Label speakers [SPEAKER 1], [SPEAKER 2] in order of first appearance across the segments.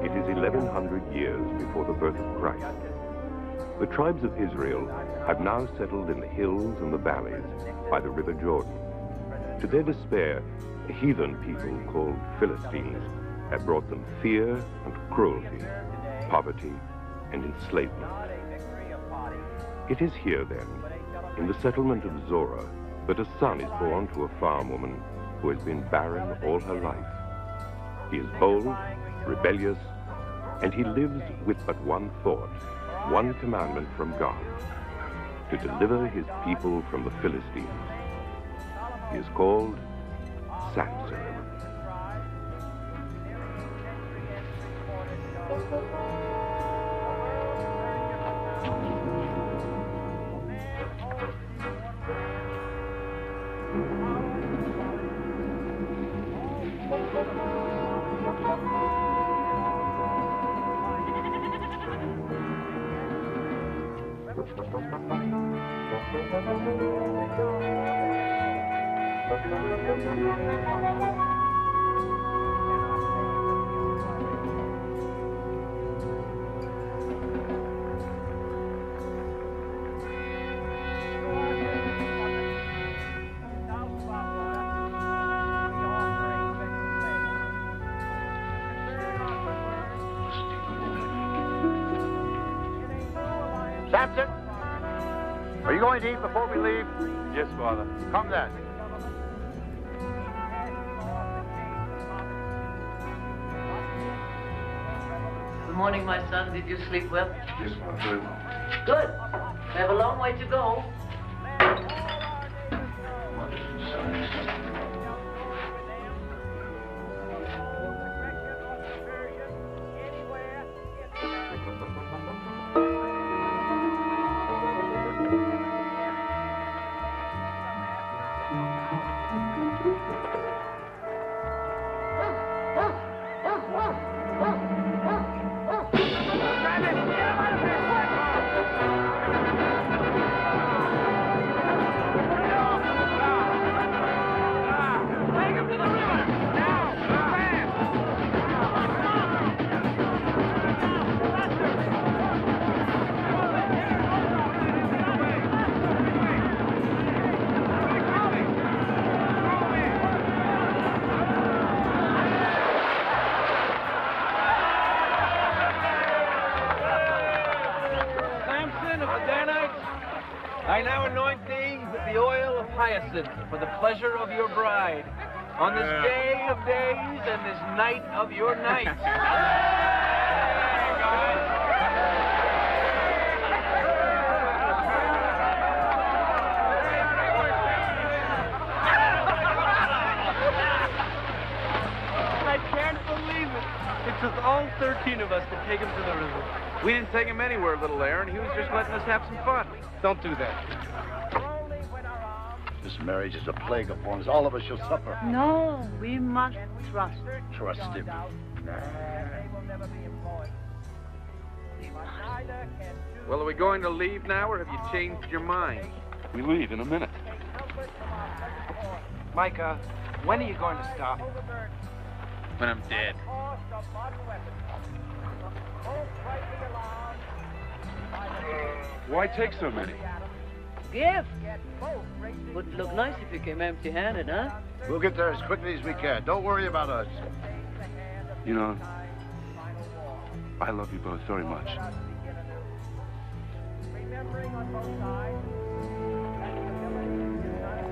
[SPEAKER 1] It is 1100 years before the birth of Christ. The tribes of Israel have now settled in the hills and the valleys by the river Jordan. To their despair, a heathen people called Philistines had brought them fear and cruelty, poverty and enslavement. It is here, then, in the settlement of Zorah, that a son is born to a farm woman who has been barren all her life. He is bold, rebellious, and he lives with but one thought, one commandment from God, to deliver his people from the Philistines. He is called Samson.
[SPEAKER 2] Samson, are you going to eat before we leave?
[SPEAKER 3] Yes, Father.
[SPEAKER 2] Come then.
[SPEAKER 4] Good morning, my son. Did you sleep well?
[SPEAKER 3] Yes, Father.
[SPEAKER 4] Good. We have a long way to go.
[SPEAKER 5] I now anoint thee with the oil of hyacinth for the pleasure of your bride, on this day of days and this night of your nights.
[SPEAKER 6] I can't believe it. It took all 13 of us to take him to the river.
[SPEAKER 3] We didn't take him anywhere, little Aaron. He was just letting us have some fun.
[SPEAKER 6] Don't do that.
[SPEAKER 2] This marriage is a plague upon us. All of us shall suffer.
[SPEAKER 7] No, we must trust.
[SPEAKER 2] Trust him.
[SPEAKER 3] Well, are we going to leave now, or have you changed your mind?
[SPEAKER 8] We leave in a minute.
[SPEAKER 5] Micah, when are you going to stop?
[SPEAKER 8] When I'm dead. Why take so many?
[SPEAKER 4] Gift. Would look nice if you came empty-handed, huh?
[SPEAKER 2] We'll get there as quickly as we can. Don't worry about us.
[SPEAKER 8] You know, I love you both very much.
[SPEAKER 2] Remembering on both sides that stability is not a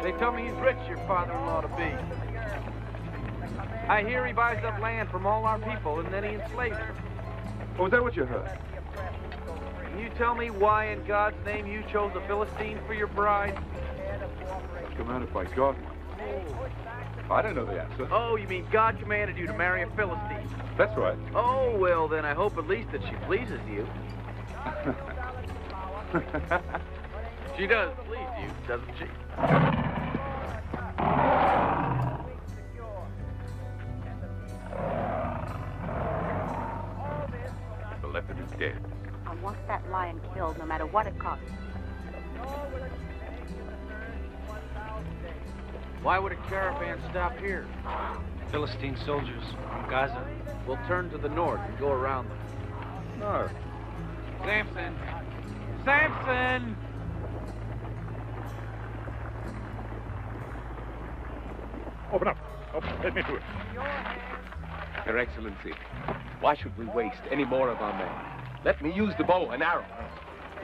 [SPEAKER 5] They tell me he's rich, your father-in-law to be. I hear he buys up land from all our people and then he enslaves them.
[SPEAKER 8] Oh, is that what you heard?
[SPEAKER 5] Can you tell me why in God's name you chose a Philistine for your bride?
[SPEAKER 8] Commanded by God. I don't know the answer.
[SPEAKER 5] Oh, you mean God commanded you to marry a Philistine?
[SPEAKER 8] That's right.
[SPEAKER 5] Oh, well, then I hope at least that she pleases you. She does please you, doesn't she?
[SPEAKER 1] The leopard is dead.
[SPEAKER 7] I want that lion killed, no matter what it costs.
[SPEAKER 5] Why would a caravan stop here?
[SPEAKER 6] Philistine soldiers from Gaza.
[SPEAKER 5] We'll turn to the north and go around them.
[SPEAKER 8] No.
[SPEAKER 5] Samson! Samson!
[SPEAKER 2] Open up. Open. Let me through.
[SPEAKER 9] Your Excellency, why should we waste any more of our men? Let me use the bow and arrow.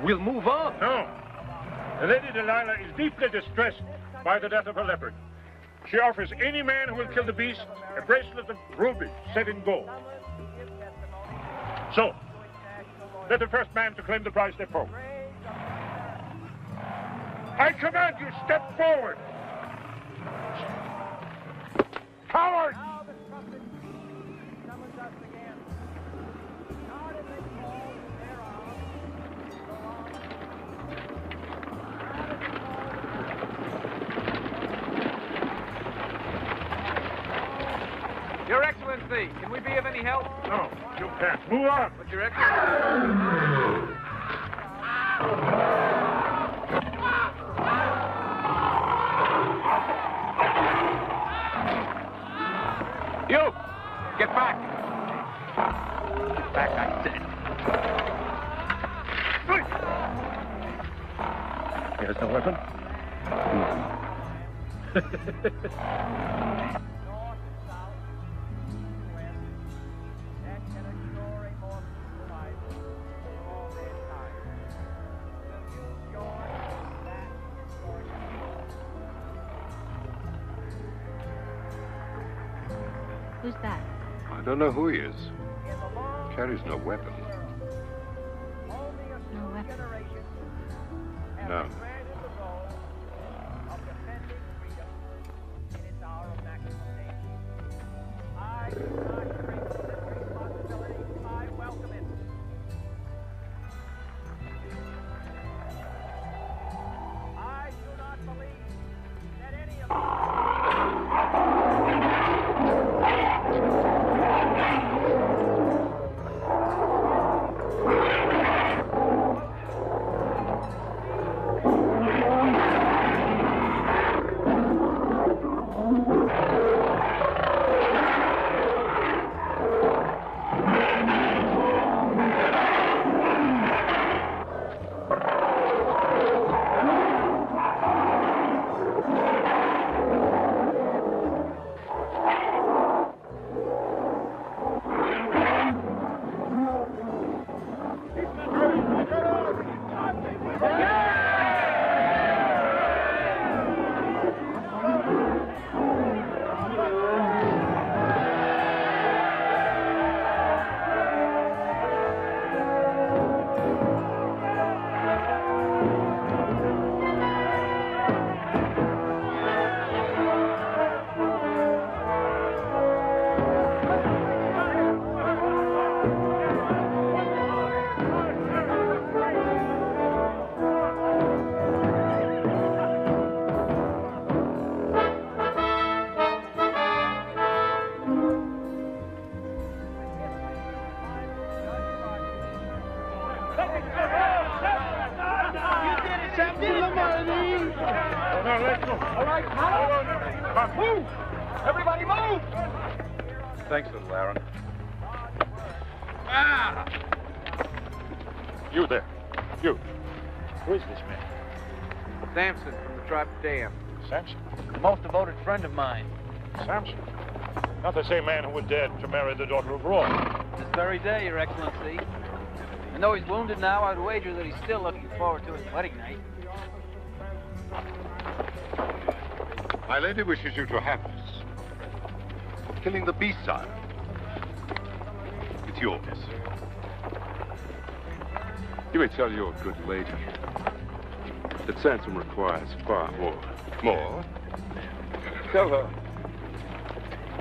[SPEAKER 9] We'll move on.
[SPEAKER 2] No. The Lady Delilah is deeply distressed by the death of her leopard. She offers any man who will kill the beast a bracelet of rubies set in gold. So, let the first man to claim the prize step forward. I command you, step forward! Coward!
[SPEAKER 5] Your Excellency, can we be of any help?
[SPEAKER 2] No, you can't. Move on.
[SPEAKER 5] But Your Excellency...
[SPEAKER 9] You! Get back! Get back, I said.
[SPEAKER 2] He has no weapon?
[SPEAKER 7] Who's that?
[SPEAKER 1] I don't know who he is. Carries no weapon.
[SPEAKER 7] No weapon.
[SPEAKER 1] No.
[SPEAKER 2] Now let's go.
[SPEAKER 9] All right,
[SPEAKER 2] Come on.
[SPEAKER 9] move! Everybody move!
[SPEAKER 8] Thanks, little Aaron.
[SPEAKER 2] Ah! You there. You. Who is this man?
[SPEAKER 3] Samson from the tribe of Dan.
[SPEAKER 2] Samson.
[SPEAKER 5] The most devoted friend of mine.
[SPEAKER 2] Samson. Not the same man who would dare to marry the daughter of Roy.
[SPEAKER 5] This very day, Your Excellency. And though he's wounded now, I'd wager that he's still looking forward to his wedding night.
[SPEAKER 8] My lady wishes you to have this. For killing the beast, sire. It's yours.
[SPEAKER 10] You may tell your good lady that Samson requires far more.
[SPEAKER 8] More?
[SPEAKER 10] Tell her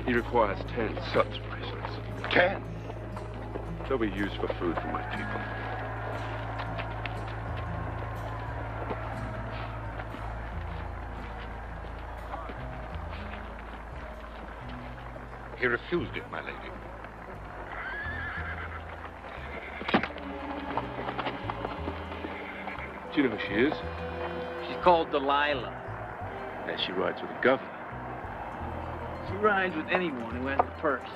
[SPEAKER 10] he requires 10 such bracelets.
[SPEAKER 8] 10?
[SPEAKER 10] They'll be used for food for my people.
[SPEAKER 8] He refused it, my lady.
[SPEAKER 10] Do you know who she is?
[SPEAKER 5] She's called Delilah.
[SPEAKER 10] And she rides with the governor.
[SPEAKER 5] She rides with anyone who has a purse.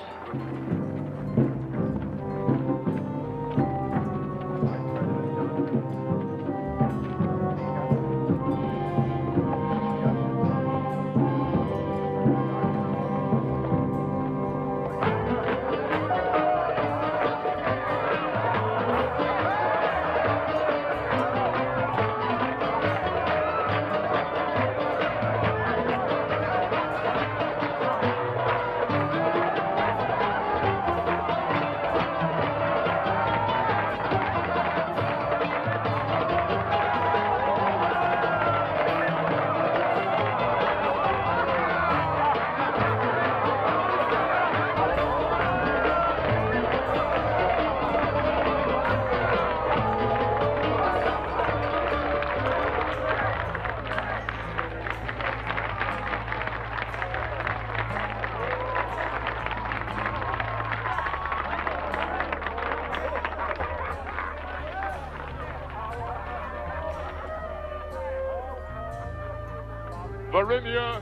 [SPEAKER 8] Varinia,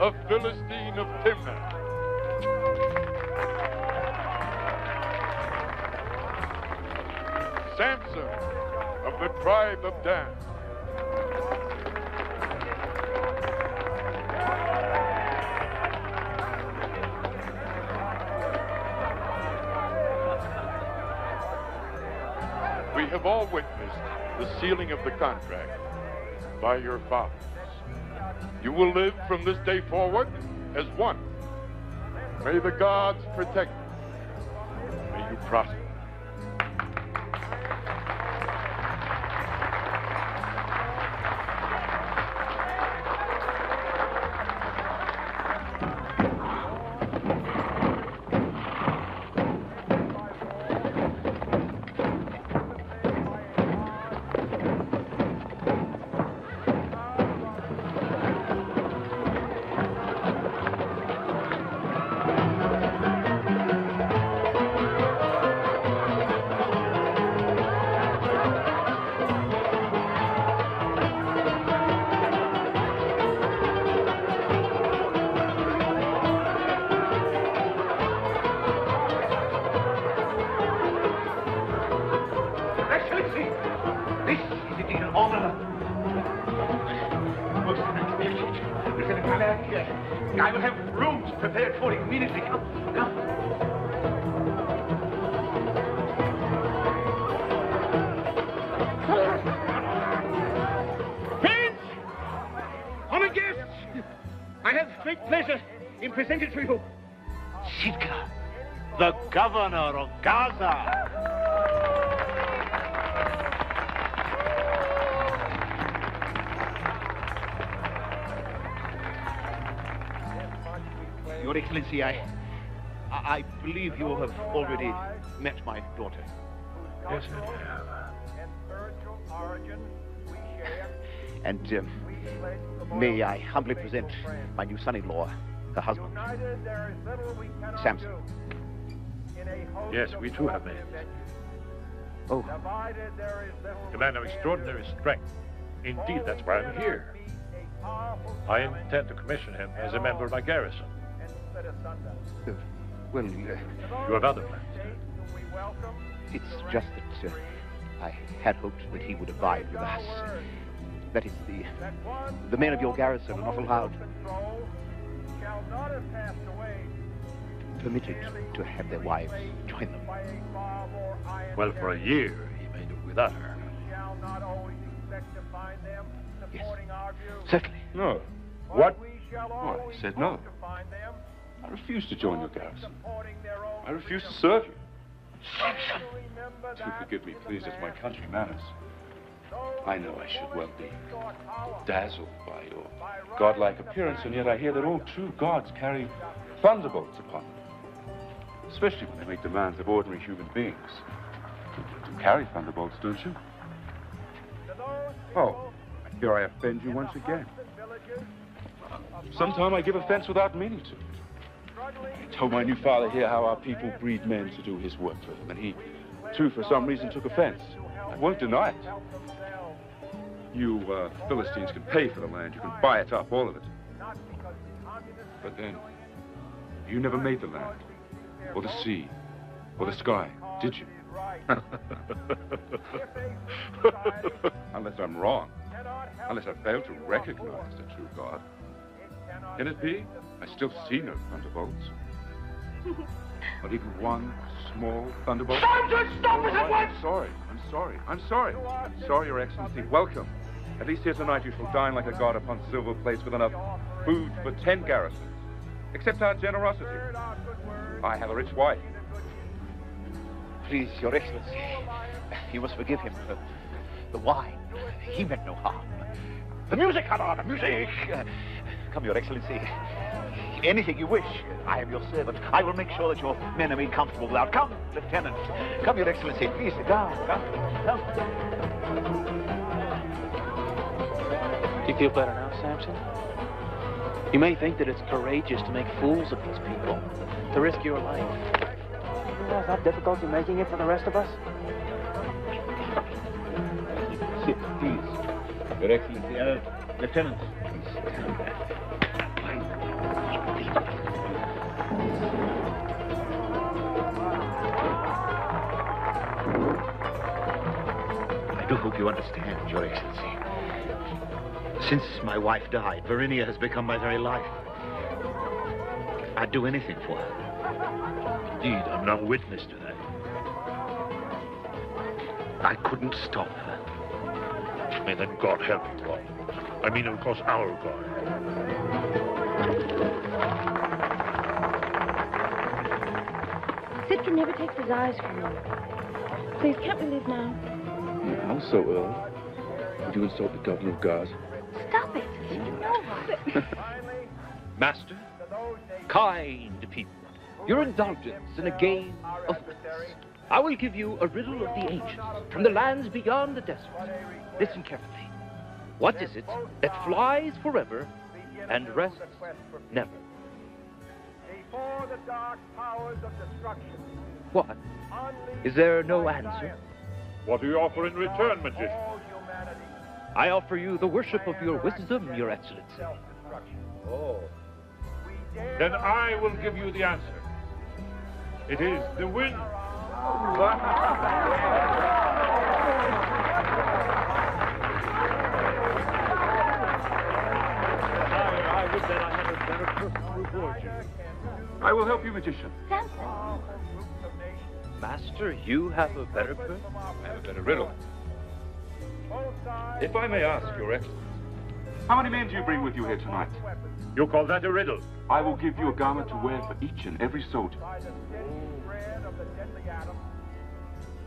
[SPEAKER 8] a Philistine of Timnah. Samson, of the tribe of Dan. We have all witnessed the sealing of the contract by your fathers. You will live from this day forward as one. May the gods protect you. May you prosper.
[SPEAKER 9] I will have rooms prepared for you immediately. Come. Friends! Honored guests! I have great pleasure in presenting to you Sitka, the governor of Gaza. Your Excellency, I believe you have already met my daughter.
[SPEAKER 2] Yes, I have.
[SPEAKER 9] And may I humbly present my new son-in-law, her husband, Samson.
[SPEAKER 2] Yes, we too have met.
[SPEAKER 11] Oh.
[SPEAKER 2] A man of extraordinary strength. Indeed, that's why I'm here. I intend to commission him as a member of my garrison.
[SPEAKER 11] Well,
[SPEAKER 2] You have other plans.
[SPEAKER 11] it's just that I had hoped that he would abide with us. That is, the men of your garrison are not allowed, permitted to have their wives join them.
[SPEAKER 2] Well, for a year, he may do without her.
[SPEAKER 11] Yes, certainly.
[SPEAKER 10] No.
[SPEAKER 2] What?
[SPEAKER 10] Oh, I said no. I refuse to join your garrison. I refuse to serve you. Do forgive me, please, as my country manners. I know I should well be dazzled by your godlike appearance, and yet I hear that all true gods carry thunderbolts upon them. Especially when they make demands of ordinary human beings. You carry thunderbolts, don't you? Oh, I fear I offend you once again. Sometime I give offense without meaning to. I told my new father here how our people breed men to do his work for them, and he, too, for some reason took offense. I won't deny it. You Philistines can pay for the land. You can buy it up, all of it. But then, you never made the land, or the sea, or the sky, did you? Unless I'm wrong. Unless I fail to recognize the true God. Can it be? I still see no thunderbolts. Not even one small thunderbolt.
[SPEAKER 9] Samson, stop us at once!
[SPEAKER 10] I'm sorry. I'm sorry, Your Excellency. Welcome. At least here tonight you shall dine like a god upon silver plates with enough food for 10 garrisons. Accept our generosity. I have a rich wife.
[SPEAKER 11] Please, Your Excellency, you must forgive him. The wine, he meant no harm. The music, Hannah, the music! Come, Your Excellency. Anything you wish. I am your servant. I will make sure that your men are made comfortable without. Come, Lieutenant. Come, Your Excellency. Please sit down. Come.
[SPEAKER 6] Do you feel better now, Samson? You may think that it's courageous to make fools of these people, to risk your life. You realize how difficult you're making it for the rest of us?
[SPEAKER 11] Sit, please. Your Excellency, Lieutenant. Please sit down. I do hope you understand, Your Excellency. Since my wife died, Varinia has become my very life. I'd do anything for her.
[SPEAKER 2] Indeed, I'm not witness to that.
[SPEAKER 11] I couldn't stop her.
[SPEAKER 2] May then God help you, Lord. I mean, of course, our God.
[SPEAKER 12] Sitka never takes his eyes from you. Please, can't we leave now?
[SPEAKER 10] How so early? Would you insult the governor of Gaza?
[SPEAKER 12] Stop it. You know what?
[SPEAKER 11] Master, kind people, your indulgence in a game of wits. I will give you a riddle of the ancients from the lands beyond the desert. Listen carefully. What is it that flies forever and rests never?
[SPEAKER 9] Before the dark powers of destruction.
[SPEAKER 11] What? Is there no answer?
[SPEAKER 2] What do you offer in return, magician?
[SPEAKER 11] I offer you the worship of your wisdom, Your Excellency.
[SPEAKER 2] Oh. Then I will give you the answer. It is the wind. I would that I had a better person to reward you.
[SPEAKER 10] I will help you, magician.
[SPEAKER 12] Samson.
[SPEAKER 11] Master, you have a better person?
[SPEAKER 10] I have a better riddle. If I may ask, Your Excellency, how many men do you bring with you here tonight?
[SPEAKER 2] You call that a riddle?
[SPEAKER 10] I will give you a garment to wear for each and every soldier.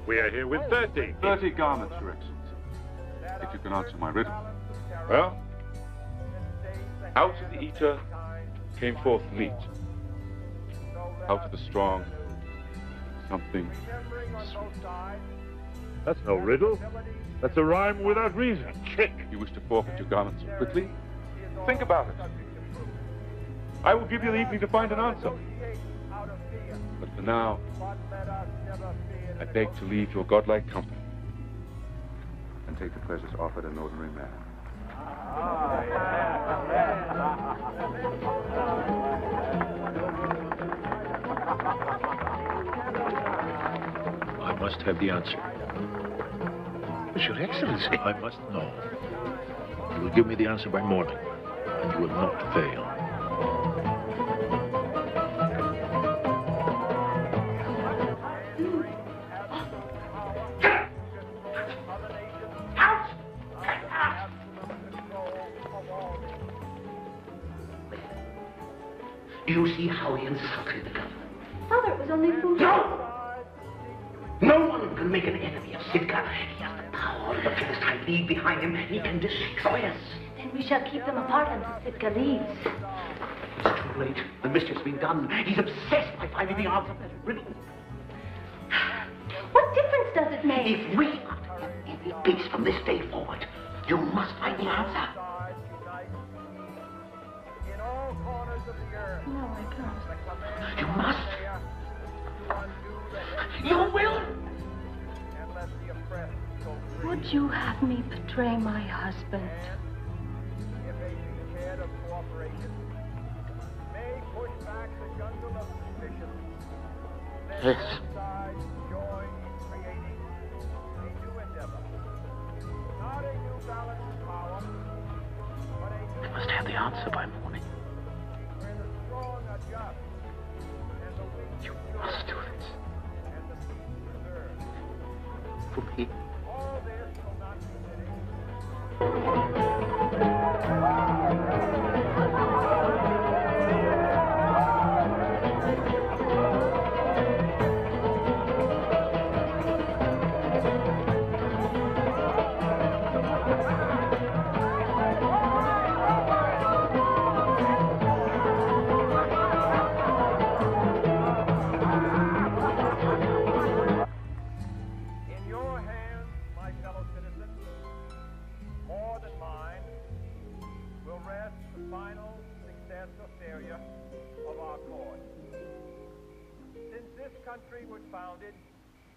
[SPEAKER 2] We are here with 30.
[SPEAKER 10] 30 garments, Your Excellency. If you can answer my riddle.
[SPEAKER 8] Well, out of the eater came forth meat. Out of the strong, something sweet.
[SPEAKER 2] That's no riddle. That's a rhyme without reason. Trick.
[SPEAKER 10] You wish to forfeit your garments so quickly? Think about it. I will give you the evening to find an answer. But for now, I beg to leave your godlike company and take the pleasures offered an ordinary man.
[SPEAKER 13] I must have the answer.
[SPEAKER 11] But Your Excellency.
[SPEAKER 13] I must know. You will give me the answer by morning, and you will not fail.
[SPEAKER 11] Do you see how he insulted the governor?
[SPEAKER 12] Father, it was only food.
[SPEAKER 11] No! No one can make an enemy of Sitka. He has the power of the Philistine League behind him. He can destroy us.
[SPEAKER 12] Then we shall keep them apart until Sitka leaves.
[SPEAKER 11] It's too late. The mischief's been done. He's obsessed by finding the answer to that riddle.
[SPEAKER 12] What difference does it make?
[SPEAKER 11] If we are to get any peace from this day forward, you must find the answer.
[SPEAKER 12] No, I can't.
[SPEAKER 11] You must. You will.
[SPEAKER 12] Would you have me betray my husband?
[SPEAKER 11] Yes. We must have the answer by morning. You must do this. For me.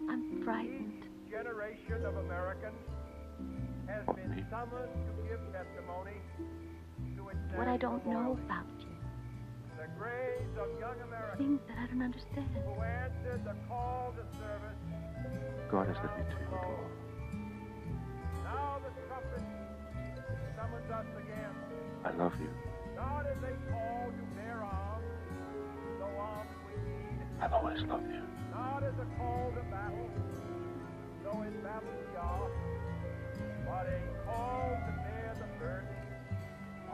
[SPEAKER 12] I'm frightened.
[SPEAKER 2] Generation of Americans has been summoned to give testimony to its
[SPEAKER 12] What I don't know about you.
[SPEAKER 2] the graves of young Americans
[SPEAKER 12] Things that I don't understand.
[SPEAKER 2] who answered the call to service.
[SPEAKER 10] God has let me tell you it all.
[SPEAKER 2] Now the trumpet summons us again.
[SPEAKER 10] I love you.
[SPEAKER 2] Not as a call to bear arms, though arms we need.
[SPEAKER 10] I've always loved you.
[SPEAKER 2] Not as a call to battle, though in battle we are, but a call to bear the burden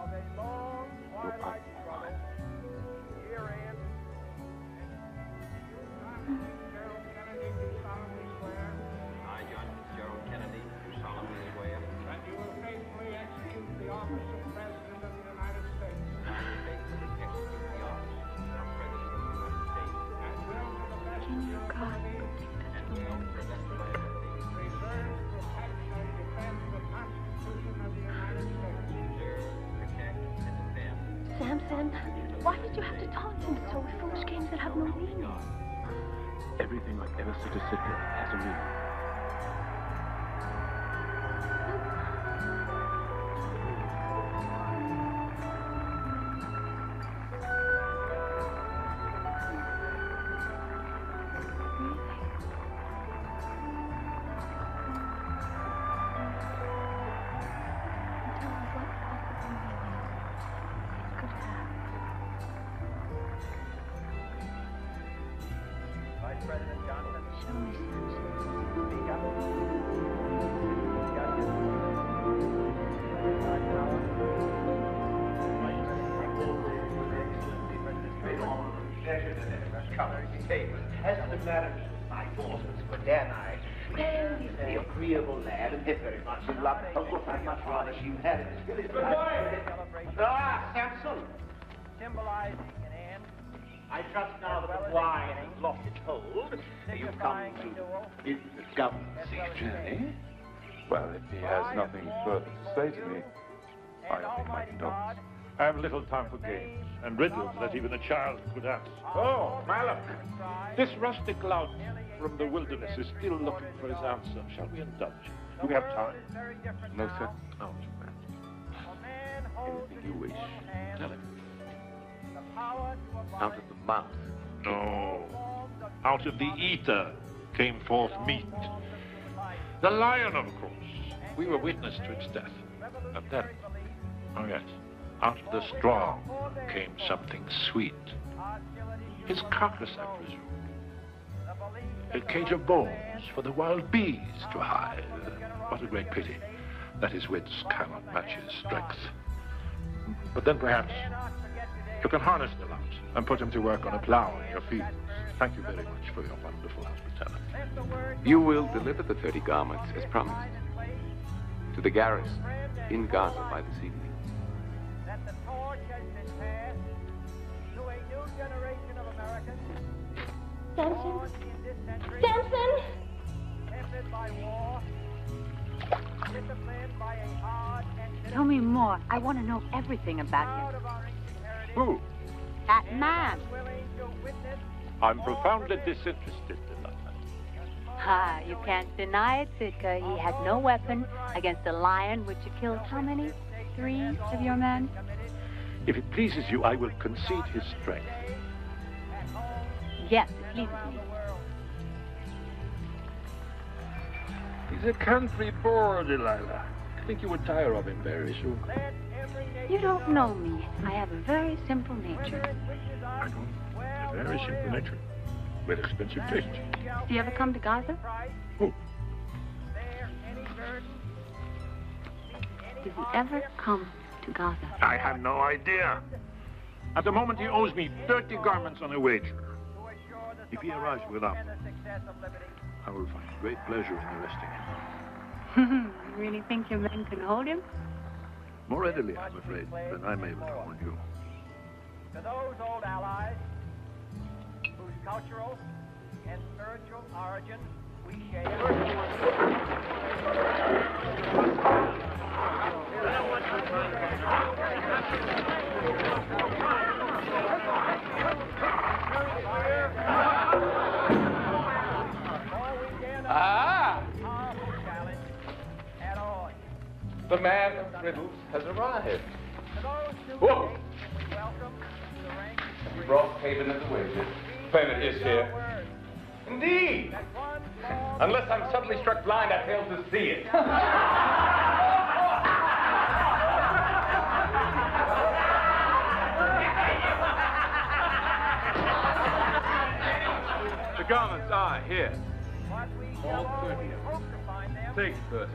[SPEAKER 2] of a long twilight struggle, herein. Gerald Kennedy, do solemnly swear.
[SPEAKER 5] I, John Fitzgerald Kennedy, do solemnly swear.
[SPEAKER 2] That you will faithfully execute the office of President of the United States.
[SPEAKER 5] I will faithfully execute the office of President of the United States.
[SPEAKER 2] And will to the best
[SPEAKER 12] Can you, God, protect us from all
[SPEAKER 2] preserve, protect, and defend the Constitution of the United States.
[SPEAKER 5] Preserve, protect, and defend.
[SPEAKER 12] Samson, why did you have to taunt him so with foolish games that have no meaning?
[SPEAKER 10] Everything I've ever said to Sitka has a meaning.
[SPEAKER 2] Vice President Johnson.
[SPEAKER 12] Show me, Samson.
[SPEAKER 2] Speak up.
[SPEAKER 11] As the marriage my daughters were then well, he's a very agreeable lad, and they're very much in love. Of course, I'd much rather she married his village. Good boy! Ah, Samson!
[SPEAKER 2] Symbolizing an end.
[SPEAKER 11] I trust now that the wine has lost its hold. You've come to bid the governor safe journey.
[SPEAKER 10] Well, if he has nothing further to say to me, I make my condolences.
[SPEAKER 2] I have little time for games and riddles that even a child could ask.
[SPEAKER 9] Oh, Malak, this rustic lout
[SPEAKER 13] from the wilderness is still looking for his answer. Shall we indulge him? Do we have time?
[SPEAKER 1] No, sir.
[SPEAKER 13] No, too bad.
[SPEAKER 1] Anything you wish.
[SPEAKER 13] Tell him.
[SPEAKER 1] Out of the mouth.
[SPEAKER 13] No. Out of the eater came forth meat. The lion, of course. We were witness to its death. And then, oh yes, out of the strong came something sweet. His carcass, I presume. A cage of bones for the wild bees to hide. What a great pity that his wits cannot match his strength. But then perhaps you can harness the lot and put him to work on a plow in your fields. Thank you very much for your wonderful hospitality.
[SPEAKER 1] You will deliver the 30 garments as promised to the garrison in Gaza by this evening.
[SPEAKER 12] Samson? Samson?
[SPEAKER 7] Tell me more. I want to know everything about him.
[SPEAKER 13] Who?
[SPEAKER 7] That man.
[SPEAKER 13] I'm profoundly disinterested, Delilah.
[SPEAKER 7] Ah, you can't deny it, Sitka. He had no weapon against a lion which had killed how many? 3 of your men?
[SPEAKER 13] If it pleases you, I will concede his strength.
[SPEAKER 7] Yes, it pleases me.
[SPEAKER 13] He's a country boor, Delilah. I think you would tire of him very soon.
[SPEAKER 7] You don't know me. I have a very simple nature.
[SPEAKER 13] I know. A very simple nature. With expensive taste.
[SPEAKER 7] Do you ever come to Gaza?
[SPEAKER 13] Who?
[SPEAKER 7] Does he ever come to Gaza?
[SPEAKER 13] I have no idea. At the moment, he owes me 30 garments on a wager. If he arrives without them, I will find great pleasure in arresting him.
[SPEAKER 7] You really think your men can hold him?
[SPEAKER 13] More readily, I'm afraid, than I'm able to hold you.
[SPEAKER 2] To those old allies whose cultural and spiritual origin we
[SPEAKER 3] Ah! The man of riddles has arrived. Whoa! Have you brought payment of the wages? Payment is here. Indeed! Unless I'm suddenly struck blind, I fail to see it. The garments are here. All 30 of them. Take 30.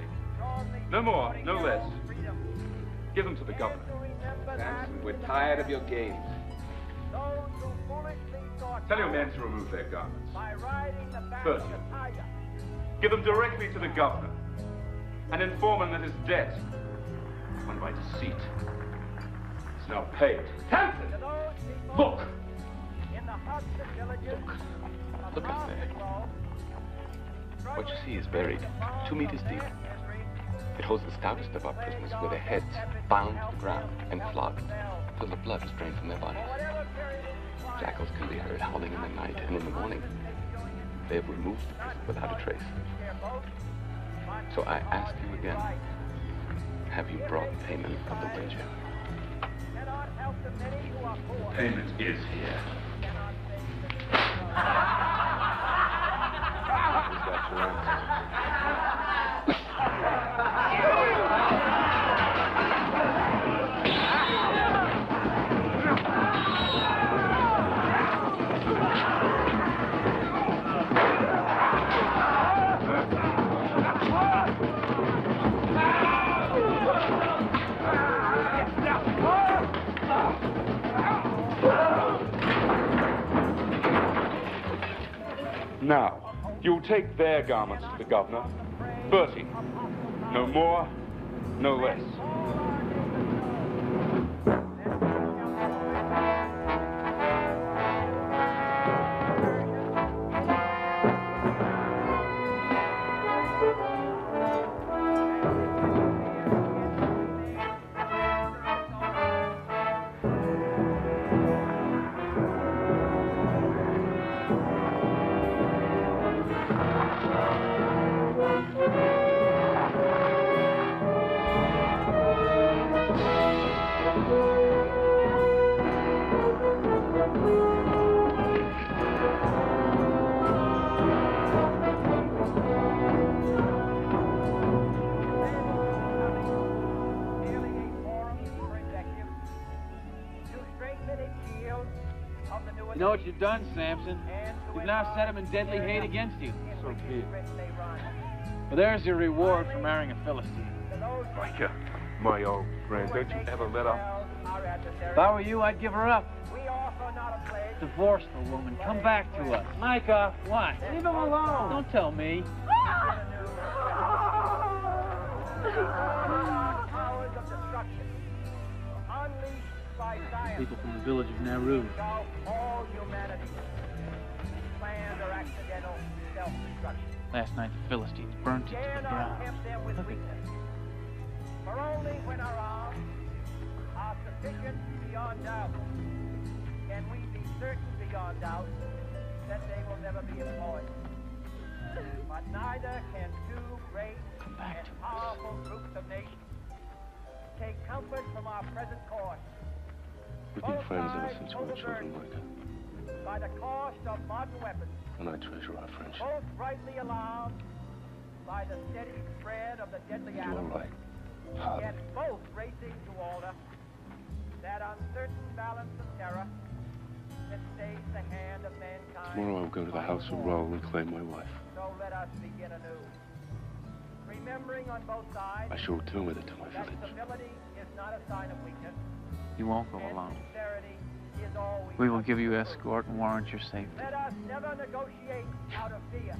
[SPEAKER 3] No more, no less. Give them to the governor. Samson, we're tired of your games. Tell your men to remove their garments. 30. Give them directly to the governor. And inform him that his debt, won by deceit, is now paid. Samson! Look!
[SPEAKER 1] Look up there. What you see is buried 2 meters deep. It holds the stoutest of our prisoners with their heads bound to the ground and flogged till the blood is drained from their bodies. Jackals can be heard howling in the night, and in the morning they have removed the prison without a trace. So I ask you again, have you brought payment of the wager?
[SPEAKER 10] Payment is here.
[SPEAKER 1] Is that your answer?
[SPEAKER 10] Now, you'll take their garments to the governor. 30. No more, no less.
[SPEAKER 6] You know what you've done, Samson? You've now set him in deadly hate against you.
[SPEAKER 10] So be it.
[SPEAKER 6] Well, there's your reward for marrying a Philistine.
[SPEAKER 10] Micah, my old friend, don't you ever let up?
[SPEAKER 6] If I were you, I'd give her up. Divorce the woman. Come back to us. Micah, what? Leave him alone. Don't tell me. People from the village of Nauru. Last night the Philistines burnt it to the ground. Look at that.
[SPEAKER 2] For only when our arms are sufficient beyond doubt can we be certain beyond doubt that they will never be employed. But neither can two great and powerful groups of nations take comfort from our present course.
[SPEAKER 10] We've been friends ever since we were children, Micah.
[SPEAKER 2] By the cost of modern weapons,
[SPEAKER 10] And I treasure our friendship.
[SPEAKER 2] both rightly alarmed by the steady spread of the deadly
[SPEAKER 10] You are
[SPEAKER 2] atom,
[SPEAKER 10] right.
[SPEAKER 2] yet both racing to alter that uncertain balance of terror that stays the hand of mankind.
[SPEAKER 10] Tomorrow I'll go to the house of Roll and claim my wife.
[SPEAKER 2] So let us begin anew, remembering on both sides
[SPEAKER 10] I shall return with her to my
[SPEAKER 2] that
[SPEAKER 10] village.
[SPEAKER 2] civility is not a sign of weakness.
[SPEAKER 6] You won't go alone.
[SPEAKER 2] Sincerity is always.
[SPEAKER 6] We will give you escort and warrant your safety.
[SPEAKER 2] Let us never negotiate out of fear,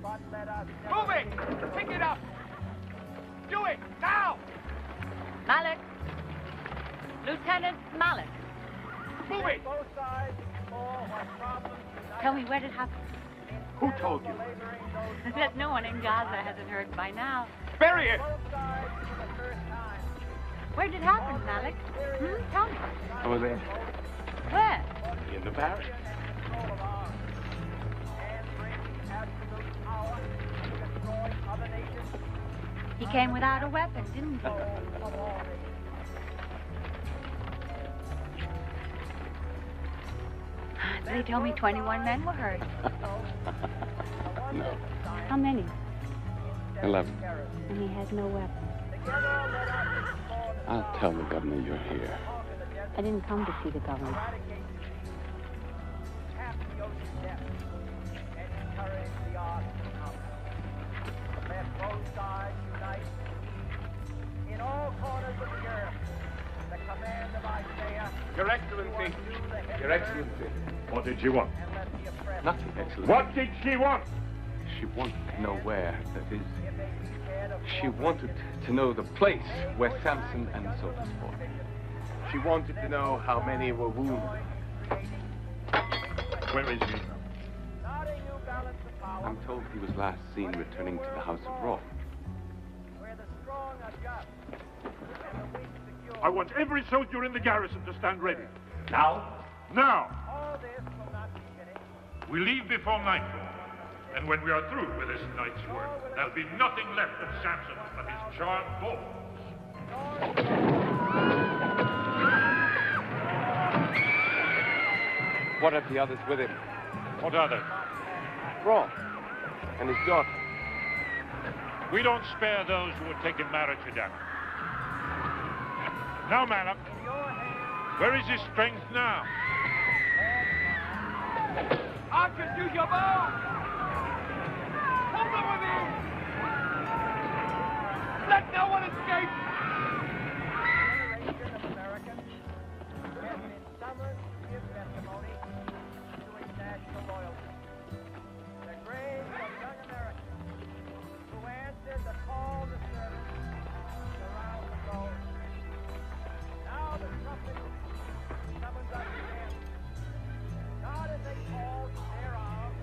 [SPEAKER 2] but let us never.
[SPEAKER 9] Move it! Pick it up! Do it! Now!
[SPEAKER 7] Malik. Lieutenant Malik.
[SPEAKER 9] Move it!
[SPEAKER 2] Both sides explore what problems unite.
[SPEAKER 7] Tell me, where did it happen?
[SPEAKER 10] Who told you?
[SPEAKER 7] There's no one in Gaza hasn't heard by now.
[SPEAKER 9] Bury it!
[SPEAKER 2] Both sides for the first time.
[SPEAKER 7] Where did it happen, Malik? Tell me.
[SPEAKER 10] Over there.
[SPEAKER 7] Where?
[SPEAKER 10] In the barracks.
[SPEAKER 2] Control of arms and bring absolute power to destroy other nations.
[SPEAKER 7] He came without a weapon, didn't he?
[SPEAKER 2] Of all nations.
[SPEAKER 7] They told me 21 men were hurt.
[SPEAKER 10] No.
[SPEAKER 7] How many?
[SPEAKER 10] 11.
[SPEAKER 7] And he has no weapon.
[SPEAKER 10] I'll tell the governor you're here.
[SPEAKER 7] I didn't come to see the governor.
[SPEAKER 2] Tap the ocean depths and encourage the art of combat. Let both sides unite in all corners of the earth. The command of Isaiah.
[SPEAKER 9] Your Excellency.
[SPEAKER 10] Your Excellency.
[SPEAKER 9] What did you want?
[SPEAKER 2] And let the oppressed.
[SPEAKER 10] Nothing, Excellency.
[SPEAKER 9] What did she want?
[SPEAKER 10] She wanted to know where, that is, she wanted to know the place where Samson and the soldiers fought.
[SPEAKER 9] She wanted to know how many were wounded. Where is he?
[SPEAKER 2] Not a new balance of power.
[SPEAKER 10] I'm told he was last seen returning to the house of Raw.
[SPEAKER 2] Where the strong are just and the weak secure.
[SPEAKER 13] I want every soldier in the garrison to stand ready.
[SPEAKER 9] Now?
[SPEAKER 13] Now!
[SPEAKER 2] All this will not be finished.
[SPEAKER 13] We leave before nightfall. And when we are through with this night's work, there'll be nothing left of Samson but his charred bones.
[SPEAKER 10] What of the others with him?
[SPEAKER 13] What others?
[SPEAKER 10] Raw and his daughter.
[SPEAKER 13] We don't spare those who are taking marriage down. Now, Malak, where is his strength now?
[SPEAKER 9] Archers, use your bow! Hold them with me! Let no one escape!
[SPEAKER 2] Generation of Americans has been summoned to give testimony to its national loyalty. The graves of young Americans who answered the call to service around the globe. Now the trumpet summons us again. Not as a call to their arms,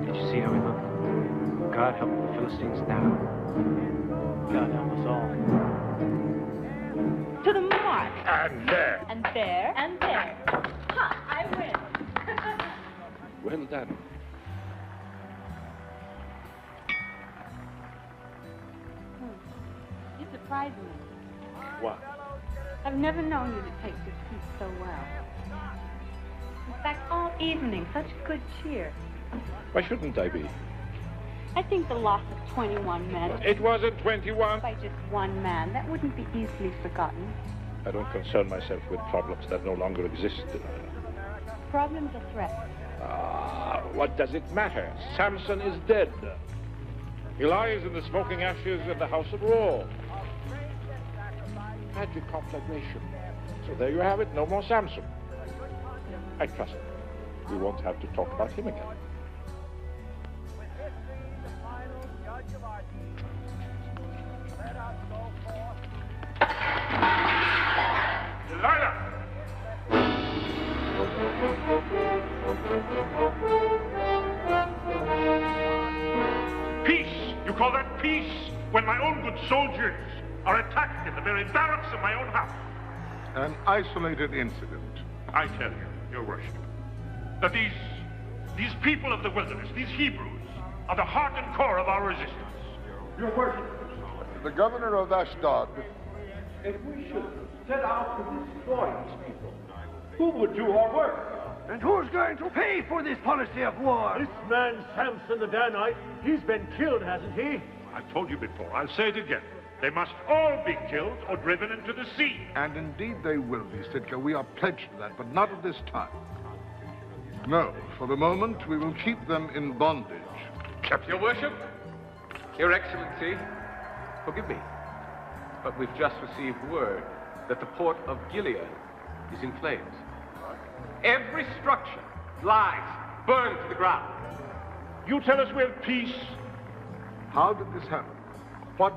[SPEAKER 6] Did you see how we look? God help the Philistines now. God help us all.
[SPEAKER 12] To the mark.
[SPEAKER 8] And there.
[SPEAKER 12] And there. And there. Ha! I win.
[SPEAKER 10] Well done.
[SPEAKER 7] You surprise me.
[SPEAKER 10] What?
[SPEAKER 7] I've never known you to take defeat so well. In fact, all evening, such good cheer.
[SPEAKER 10] Why shouldn't I be?
[SPEAKER 7] I think the loss of 21 men
[SPEAKER 8] It wasn't 21.
[SPEAKER 7] by just one man, that wouldn't be easily forgotten.
[SPEAKER 13] I don't concern myself with problems that no longer exist, Delilah.
[SPEAKER 7] Problems are threats.
[SPEAKER 13] Ah, what does it matter? Samson is dead. He lies in the smoking ashes in the house of Raw. Magic conflagration. So there you have it, no more Samson. I trust him. We won't have to talk about him again.
[SPEAKER 8] Delilah! Peace! You call that peace? When my own good soldiers are attacked in the very barracks of my own house.
[SPEAKER 14] An isolated incident.
[SPEAKER 8] I tell you, your worship, that these people of the wilderness, these Hebrews, are the heart and core of our resistance.
[SPEAKER 14] Your worship. The governor of Ashdod.
[SPEAKER 9] If we should set out to destroy these people, who would do our work?
[SPEAKER 2] And who's going to pay for this policy of war?
[SPEAKER 9] This man, Samson the Danite, he's been killed, hasn't he?
[SPEAKER 8] I've told you before, I'll say it again. They must all be killed or driven into the sea.
[SPEAKER 14] And indeed they will be, Sitka. We are pledged to that, but not at this time. No, for the moment, we will keep them in bondage.
[SPEAKER 5] Your worship, your excellency, forgive me, but we've just received word that the port of Gilead is in flames. Every structure lies burned to the ground.
[SPEAKER 8] You tell us we're at peace.
[SPEAKER 14] How did this happen? What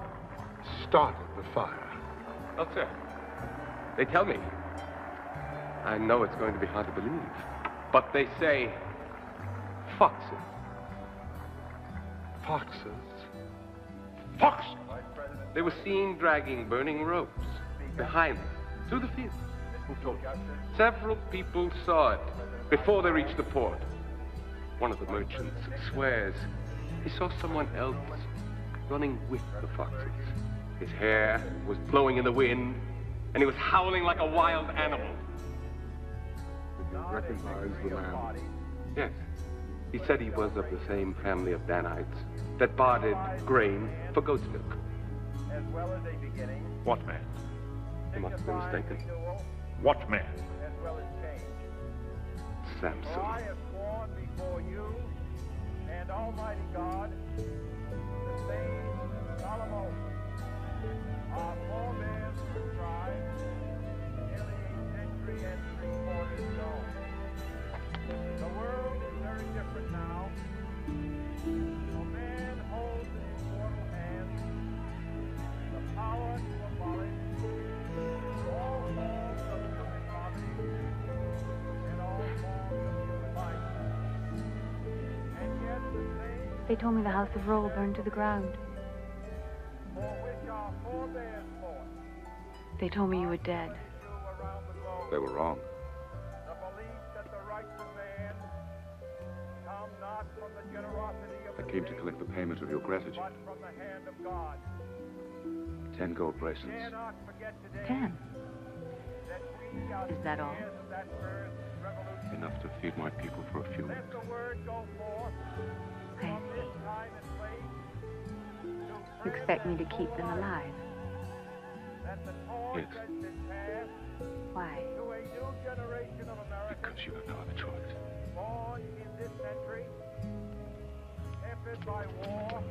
[SPEAKER 14] started the fire?
[SPEAKER 5] Oh, sir, they tell me. I know it's going to be hard to believe, but they say foxes.
[SPEAKER 14] Foxes?
[SPEAKER 5] Foxes! They were seen dragging burning ropes behind them through the fields. Who told you? Several people saw it before they reached the port. One of the merchants swears he saw someone else running with the foxes. His hair was blowing in the wind, and he was howling like a wild animal.
[SPEAKER 14] Did you recognize the man?
[SPEAKER 5] Yes. He said he was of the same family of Danites that bartered grain for goat's milk.
[SPEAKER 2] As well as a beginning,
[SPEAKER 5] What man? He must have been mistaken.
[SPEAKER 13] What man?
[SPEAKER 2] as well as change.
[SPEAKER 5] Samson.
[SPEAKER 2] For I have sworn before you and Almighty God the same solemn oath. Our forebears prescribed nearly a century and 3/4 ago. The world is very different now. A man holds in his mortal hand the power to abolish all forms of human poverty and all forms of human life. And yet the same
[SPEAKER 7] They told me the house of Roll burned to the ground.
[SPEAKER 2] for which our forebears fought
[SPEAKER 7] They told me you were dead.
[SPEAKER 2] around the globe.
[SPEAKER 10] They were wrong.
[SPEAKER 2] The belief that the rights of man come not from the generosity of
[SPEAKER 10] I
[SPEAKER 2] the
[SPEAKER 10] came to
[SPEAKER 2] free,
[SPEAKER 10] collect the payment of your gratitude.
[SPEAKER 2] but from the hand of God.
[SPEAKER 10] 10 gold bracelets.
[SPEAKER 2] Dare not forget today
[SPEAKER 7] 10.
[SPEAKER 2] that we are
[SPEAKER 7] Is that all?
[SPEAKER 2] heirs of that first revolution.
[SPEAKER 10] Enough to feed my people for a few
[SPEAKER 2] Let
[SPEAKER 10] months.
[SPEAKER 2] the word go forth
[SPEAKER 7] I
[SPEAKER 2] from this
[SPEAKER 7] see.
[SPEAKER 2] time and place
[SPEAKER 7] You expect me to keep them alive.
[SPEAKER 2] that the torch
[SPEAKER 10] Yes.
[SPEAKER 2] has been passed
[SPEAKER 7] Why?
[SPEAKER 2] to a new generation of Americans
[SPEAKER 10] Because you have no other choice.
[SPEAKER 2] born in this century, tempered by war.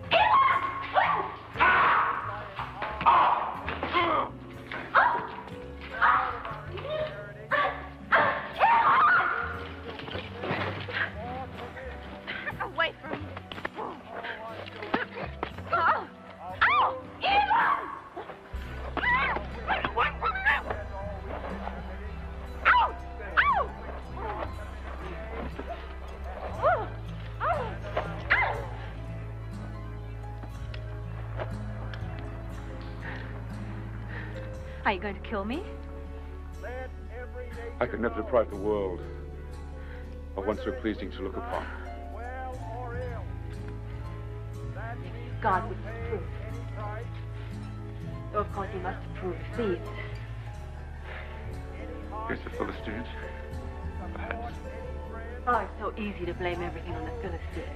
[SPEAKER 12] Away from me. Oh! Oh! Evil! Away from me!
[SPEAKER 7] Are you going to kill me?
[SPEAKER 10] I could never deprive the world of one so pleasing to look upon.
[SPEAKER 7] If God would approve. Though, of course, he must approve thieves.
[SPEAKER 10] Yes, the Philistines? Perhaps.
[SPEAKER 7] Oh, it's so easy to blame everything on the Philistines.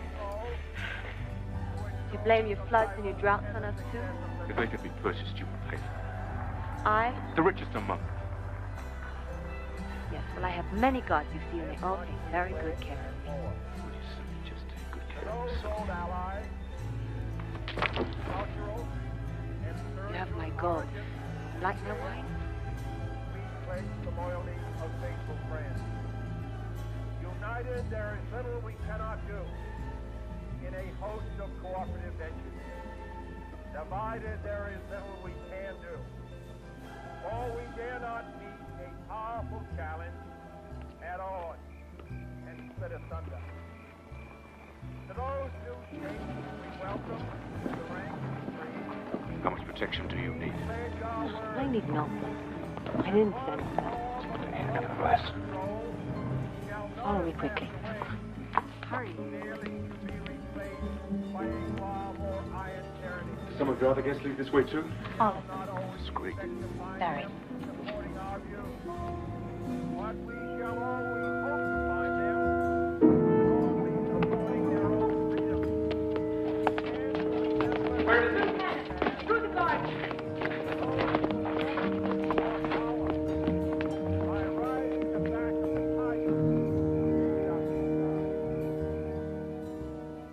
[SPEAKER 7] You blame your floods and your droughts on us, too?
[SPEAKER 10] If they could be purchased, you would pay them.
[SPEAKER 7] I?
[SPEAKER 10] The richest among them.
[SPEAKER 7] Yes, well, I have many gods, you see, and they all take very good care of me.
[SPEAKER 10] Would you simply just take good care of yourself?
[SPEAKER 7] You have my gold. Like my wine?
[SPEAKER 2] The loyalty of faithful friends. United, there is little we cannot do in a host of cooperative ventures. Divided, there is little we can do. For we dare not meet a powerful challenge at odds and split asunder. To those new states, we welcome the rank and free.
[SPEAKER 10] How much protection do you need?
[SPEAKER 7] I need nothing. I didn't send them.
[SPEAKER 10] Nevertheless.
[SPEAKER 7] Follow me quickly. Hurry.
[SPEAKER 10] Some of your other guests leave this way too?
[SPEAKER 7] All of them.
[SPEAKER 10] It's great.
[SPEAKER 7] Very.
[SPEAKER 2] But we shall always hope to find them always avoiding their own freedom.
[SPEAKER 9] Where is it? Through the garden.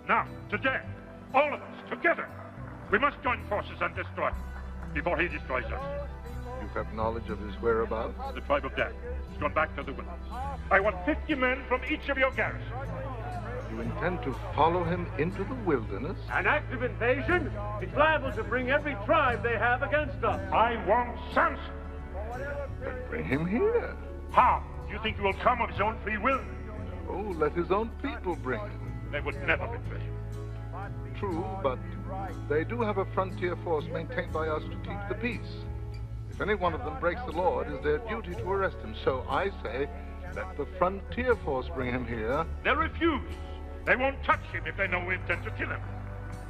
[SPEAKER 13] Now, today, all of us, together, we must join forces and destroy him before he destroys us.
[SPEAKER 14] You have knowledge of his whereabouts?
[SPEAKER 13] The tribe of Dan has gone back to the wilderness. I want 50 men from each of your garrisons.
[SPEAKER 14] You intend to follow him into the wilderness?
[SPEAKER 9] An act of invasion? It's liable to bring every tribe they have against us.
[SPEAKER 13] I want Samson.
[SPEAKER 14] Then bring him here.
[SPEAKER 13] How? Do you think he will come of his own free will?
[SPEAKER 14] Oh, let his own people bring him.
[SPEAKER 13] They would never betray him.
[SPEAKER 14] True, but they do have a frontier force maintained by us to keep the peace. If any one of them breaks the law, it is their duty to arrest him. So I say, let the frontier force bring him here.
[SPEAKER 13] They'll refuse. They won't touch him if they know we intend to kill him.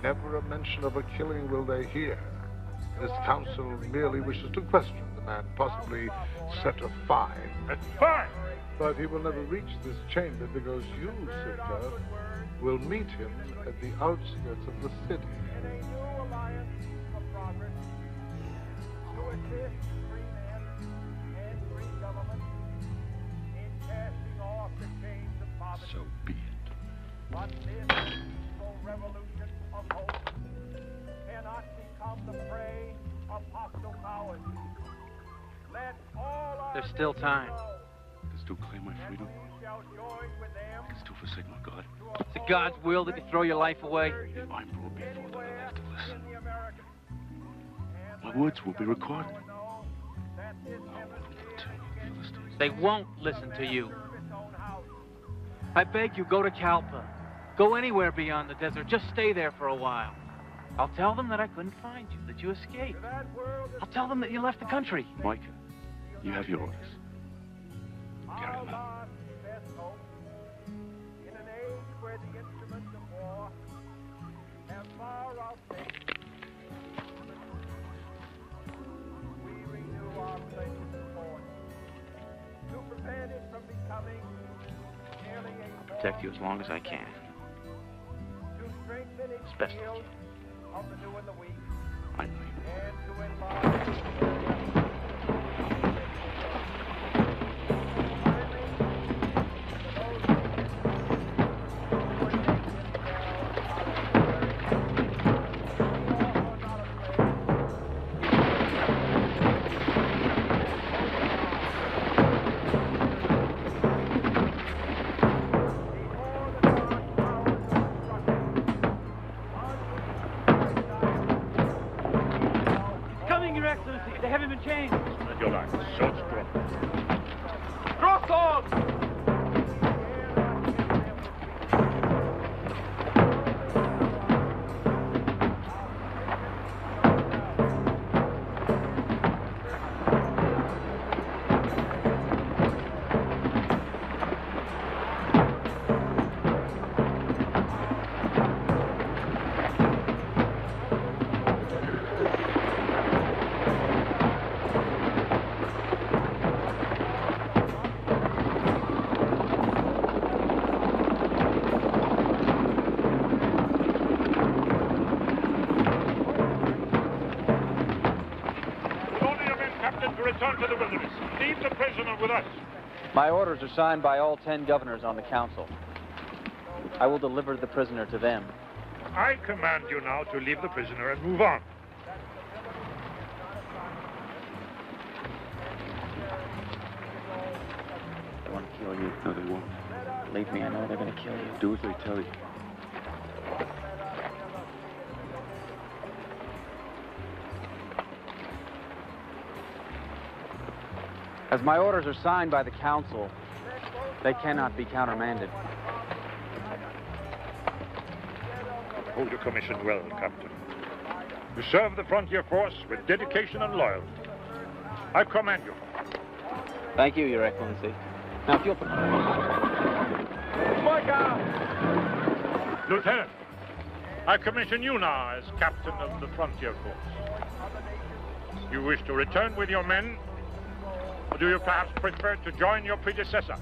[SPEAKER 14] Never a mention of a killing will they hear. This council merely wishes to question the man, possibly set a fine.
[SPEAKER 13] A fine?
[SPEAKER 14] But he will never reach this chamber because you, Sitka, will meet him at the outskirts of the city.
[SPEAKER 2] In a new alliance of progress to assist free men and free government in casting off the chains of poverty.
[SPEAKER 10] So be it.
[SPEAKER 2] But this peaceful revolution of hope cannot become the prey of hostile powers. Let all our
[SPEAKER 6] There's still time.
[SPEAKER 10] I can still claim my freedom.
[SPEAKER 2] shall join with them
[SPEAKER 10] I can still forsake my God.
[SPEAKER 6] It's the God's will that you throw your life away.
[SPEAKER 10] If I'm brought before them, they'll have to listen. My words will be recorded.
[SPEAKER 6] They won't listen to you. I beg you, go to Kalpa. Go anywhere beyond the desert. Just stay there for a while. I'll tell them that I couldn't find you, that you escaped. I'll tell them that you left the country.
[SPEAKER 10] Micah, you have your orders. Carry them out.
[SPEAKER 2] in an age where the instruments of war have far outpaced. We renew our pledge of support to prevent it from becoming merely a
[SPEAKER 6] Protect you as long as I can.
[SPEAKER 2] to strengthen its
[SPEAKER 6] Especially.
[SPEAKER 2] shield of the new and the weak,
[SPEAKER 10] I know you.
[SPEAKER 2] and to enlarge
[SPEAKER 6] Coming, Your Excellency. They haven't been changed.
[SPEAKER 13] Spread your lines. So strong.
[SPEAKER 6] Draw swords!
[SPEAKER 13] return to the wilderness. Leave the prisoner with us.
[SPEAKER 6] My orders are signed by all 10 governors on the council. I will deliver the prisoner to them.
[SPEAKER 13] I command you now to leave the prisoner and move on.
[SPEAKER 6] They want to kill you.
[SPEAKER 10] No, they won't.
[SPEAKER 6] Believe me, I know they're going to kill you.
[SPEAKER 10] Do as they tell you.
[SPEAKER 6] As my orders are signed by the council, they cannot be countermanded.
[SPEAKER 13] Hold your commission well, Captain. You serve the frontier force with dedication and loyalty. I commend you.
[SPEAKER 6] Thank you, Your Excellency. Now, if you'll...
[SPEAKER 13] Lieutenant, I commission you now as captain of the frontier force. You wish to return with your men, or do you perhaps prefer to join your predecessor?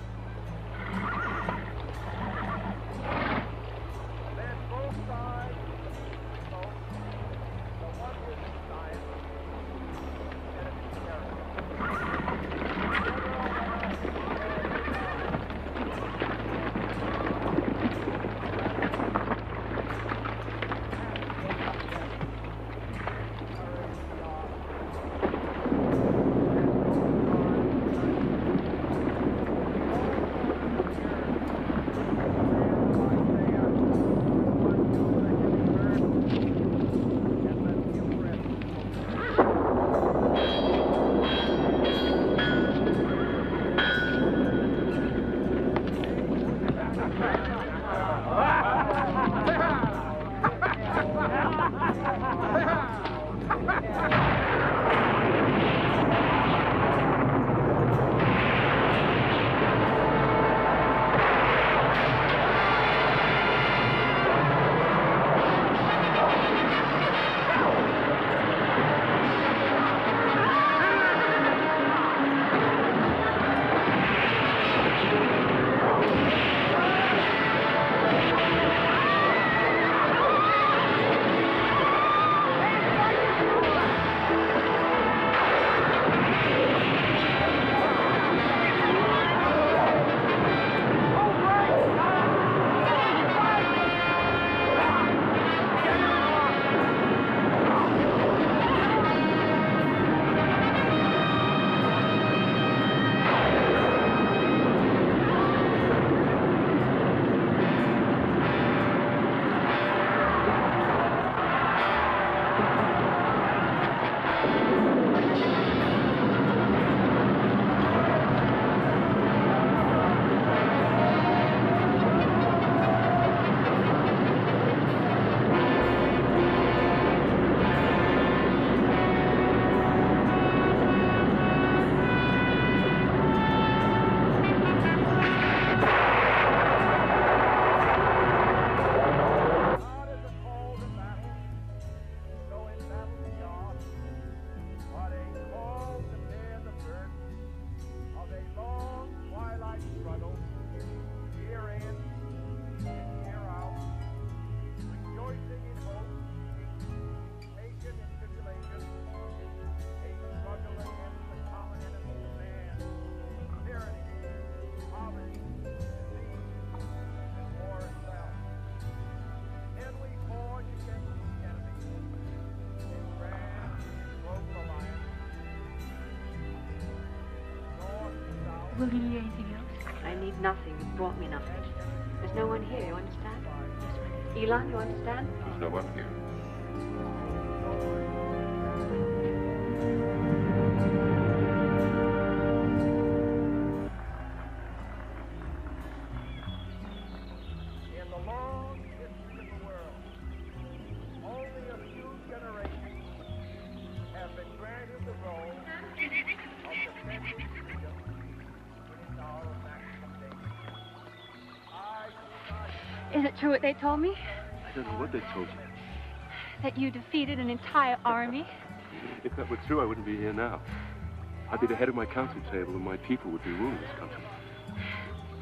[SPEAKER 12] Will you need anything else?
[SPEAKER 7] I need nothing. You brought me nothing. There's no one here, you understand? Elon, you understand?
[SPEAKER 10] There's no one here.
[SPEAKER 2] In the long history of the world, only a few generations have been granted the role of defending freedom in its hour of maximum danger.
[SPEAKER 12] Is it true what they told me?
[SPEAKER 10] I don't know what they told you.
[SPEAKER 12] That you defeated an entire army?
[SPEAKER 10] If that were true, I wouldn't be here now. I'd be the head of my council table, and my people would be ruling this country.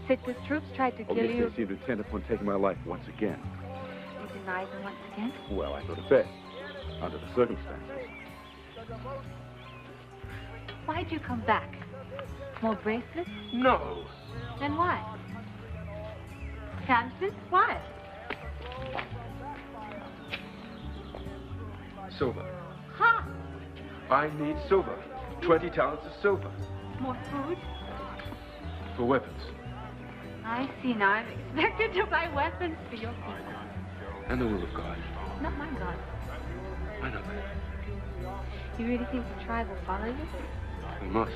[SPEAKER 12] Sitka's troops tried to kill
[SPEAKER 10] yes,
[SPEAKER 12] you.
[SPEAKER 10] they seemed intent upon taking my life once again.
[SPEAKER 12] You denied them once again?
[SPEAKER 10] Well, I thought it best, under the circumstances.
[SPEAKER 7] Why'd you come back? More bracelets?
[SPEAKER 5] No.
[SPEAKER 7] Then what? Samson, what?
[SPEAKER 5] Silver.
[SPEAKER 7] Huh?
[SPEAKER 5] I need silver. 20 talents of silver.
[SPEAKER 7] More food?
[SPEAKER 5] For weapons.
[SPEAKER 7] I see now. I'm expected to buy weapons for your people.
[SPEAKER 5] And the will of God.
[SPEAKER 7] Not my God.
[SPEAKER 5] I know that.
[SPEAKER 7] You really think the tribe will follow you?
[SPEAKER 5] They must.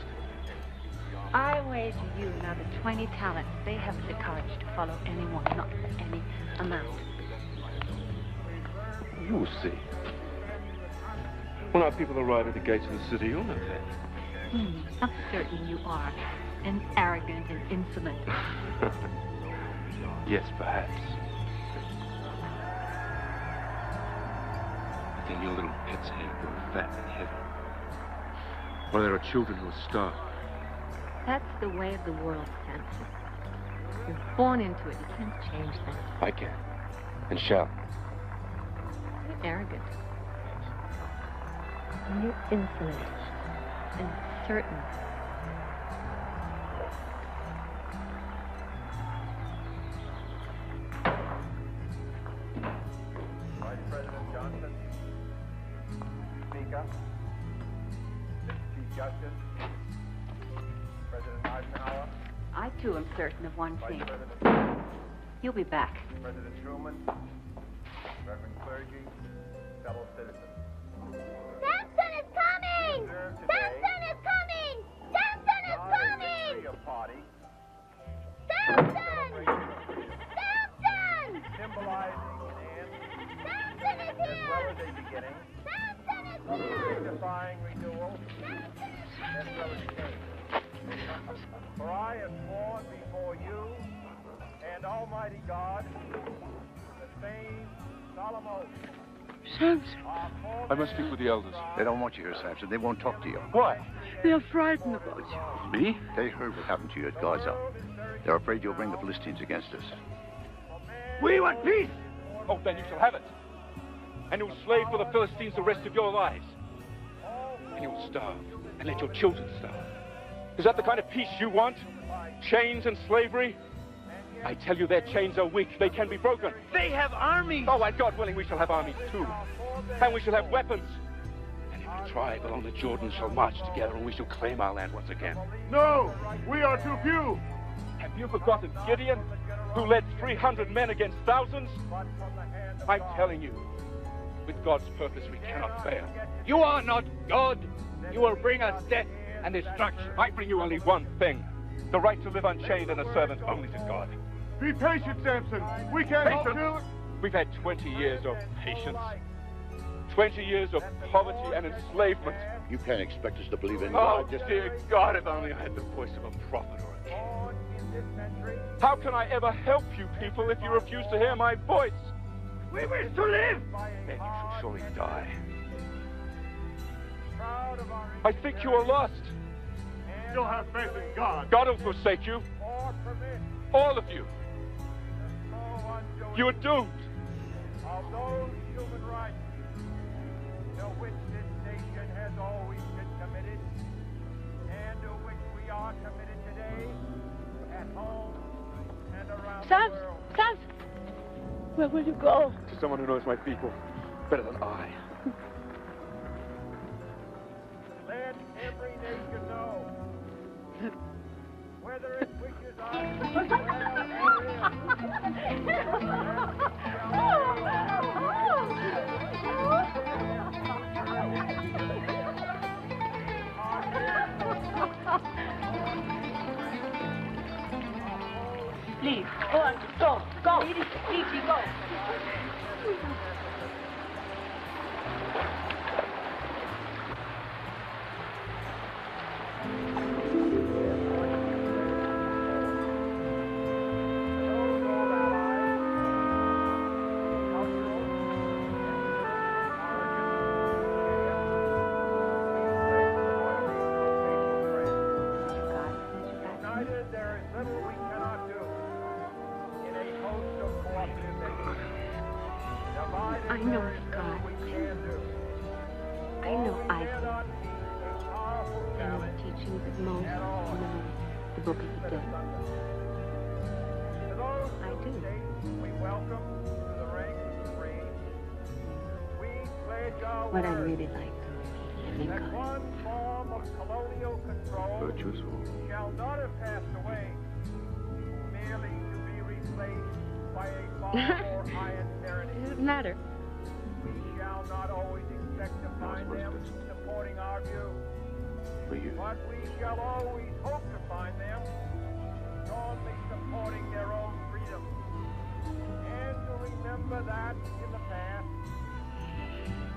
[SPEAKER 7] I wager you another 20 talents. They haven't the courage to follow anyone, not for any amount.
[SPEAKER 5] You will see. When our people arrive at the gates of the city, you'll know that.
[SPEAKER 7] I'm certain you are. And arrogant and insolent.
[SPEAKER 5] Yes, perhaps. But then your little pets here grow fat and heavy. Or there are children who are starved.
[SPEAKER 7] That's the way of the world, Samson. You're born into it. You can't change that.
[SPEAKER 5] I can. And shall.
[SPEAKER 7] You're arrogant. And you're insolent. And certain.
[SPEAKER 2] Vice President Johnson. Speaker. Chief Justice. President Eisenhower.
[SPEAKER 7] I, too, am certain of one thing.
[SPEAKER 2] Vice President.
[SPEAKER 7] You'll be back.
[SPEAKER 2] President Truman. Reverend clergy. Fellow citizens.
[SPEAKER 12] Samson is coming! Samson is coming! Samson is coming!
[SPEAKER 2] Party.
[SPEAKER 12] Samson! Samson!
[SPEAKER 2] Symbolizing an end.
[SPEAKER 12] Samson is
[SPEAKER 2] As
[SPEAKER 12] here!
[SPEAKER 2] well as a beginning.
[SPEAKER 12] Samson is here!
[SPEAKER 2] Signifying renewal. As well as change. For I have sworn before you and Almighty God the same solemn oath.
[SPEAKER 6] Samson.
[SPEAKER 5] I must speak with the elders.
[SPEAKER 11] They don't want you here, Samson. They won't talk to you.
[SPEAKER 5] Why?
[SPEAKER 6] They're frightened about you.
[SPEAKER 5] Me?
[SPEAKER 11] They heard what happened to you at Gaza. They're afraid you'll bring the Philistines against us.
[SPEAKER 6] We want peace!
[SPEAKER 10] Oh, then you shall have it. And you'll slave for the Philistines the rest of your lives. And you'll starve, and let your children starve. Is that the kind of peace you want? Chains and slavery? I tell you, their chains are weak. They can be broken.
[SPEAKER 6] They have armies!
[SPEAKER 10] Oh, and God willing, we shall have armies too. And we shall have weapons. And every tribe along the Jordan shall march together, and we shall claim our land once again.
[SPEAKER 8] No! We are too few!
[SPEAKER 10] Have you forgotten Gideon, who led 300 men against thousands? I'm telling you, with God's purpose, we cannot fail.
[SPEAKER 6] You are not God! You will bring us death and destruction.
[SPEAKER 10] I bring you only one thing. The right to live unchained and a servant only to God.
[SPEAKER 8] Be patient, Samson. We can't help
[SPEAKER 10] Patience?
[SPEAKER 8] you.
[SPEAKER 10] We've had 20 years of patience. 20 years of poverty and enslavement.
[SPEAKER 11] You can't expect us to believe in
[SPEAKER 10] Oh,
[SPEAKER 11] God.
[SPEAKER 10] dear God, if only I had the voice of a prophet or a king. How can I ever help you people if you refuse to hear my voice?
[SPEAKER 6] We wish to live!
[SPEAKER 10] Then you shall surely die. I think you are lost.
[SPEAKER 8] Still have faith in God.
[SPEAKER 10] God will forsake you. All of you. You are doomed.
[SPEAKER 2] Of those human rights to which this nation has always been committed, and to which we are committed today, at home and around the world.
[SPEAKER 6] Samson! Where will you go?
[SPEAKER 10] To someone who knows my people better than I.
[SPEAKER 2] Let every nation know whether it wishes I
[SPEAKER 4] Please, go on, go. Please, you go.
[SPEAKER 2] United, there is little we cannot do in a host of cooperative nations. Divided,
[SPEAKER 7] I know
[SPEAKER 2] there is
[SPEAKER 7] it's
[SPEAKER 2] little
[SPEAKER 7] God.
[SPEAKER 2] we can do.
[SPEAKER 7] I know I
[SPEAKER 2] cannot meet a powerful challenge
[SPEAKER 15] Moses, no, the Book of the Dead. I do.
[SPEAKER 2] We welcome to the ranks of free. We pledge our
[SPEAKER 15] What I
[SPEAKER 2] word
[SPEAKER 15] really like to live
[SPEAKER 2] that
[SPEAKER 15] in
[SPEAKER 2] one form of colonial control
[SPEAKER 1] Virtuous
[SPEAKER 2] shall not have passed away, merely to be replaced by a far more iron tyranny.
[SPEAKER 15] Doesn't matter.
[SPEAKER 2] We shall not always expect to find them supporting our view, but we shall always hope to find them strongly supporting their own freedom, and to remember that in the past,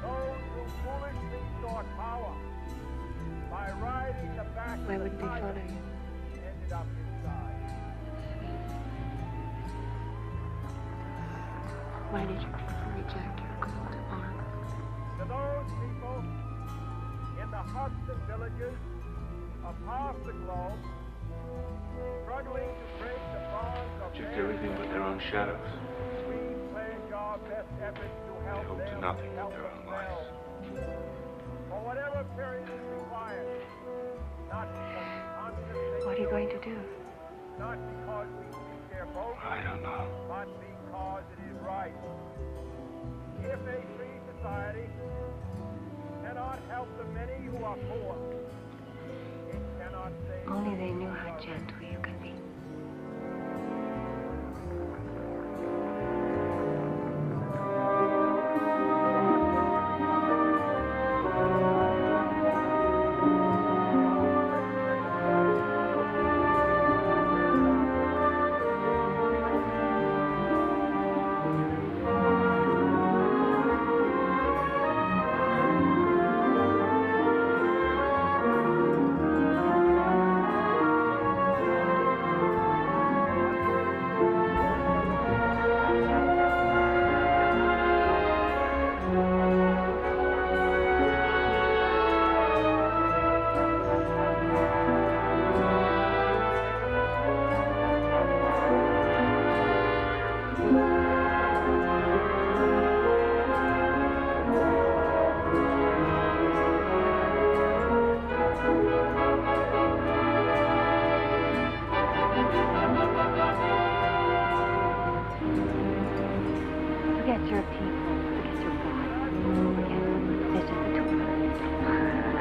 [SPEAKER 2] those who foolishly sought power by riding the back
[SPEAKER 15] Why
[SPEAKER 2] of the
[SPEAKER 15] wouldn't they
[SPEAKER 2] tiger
[SPEAKER 15] follow you?
[SPEAKER 2] ended up inside.
[SPEAKER 15] Why did your people reject your call to arms?
[SPEAKER 2] To those people in the huts and villages of half the globe, struggling to break the bonds of
[SPEAKER 10] Reject everything but their own shadows.
[SPEAKER 2] we pledge our best efforts to
[SPEAKER 10] They
[SPEAKER 2] help
[SPEAKER 10] hope
[SPEAKER 2] them
[SPEAKER 10] to nothing but
[SPEAKER 2] help
[SPEAKER 10] their own
[SPEAKER 2] themselves.
[SPEAKER 10] lives.
[SPEAKER 2] For whatever period is required, not because we constantly
[SPEAKER 15] What are you going to do?
[SPEAKER 2] not because we seek their vote,
[SPEAKER 10] I don't know.
[SPEAKER 2] but because it is right. If a free society cannot help the many who are poor, it cannot save.
[SPEAKER 15] Only they knew how gentle you can be. Forget your people, forget your God, forget this is the truth.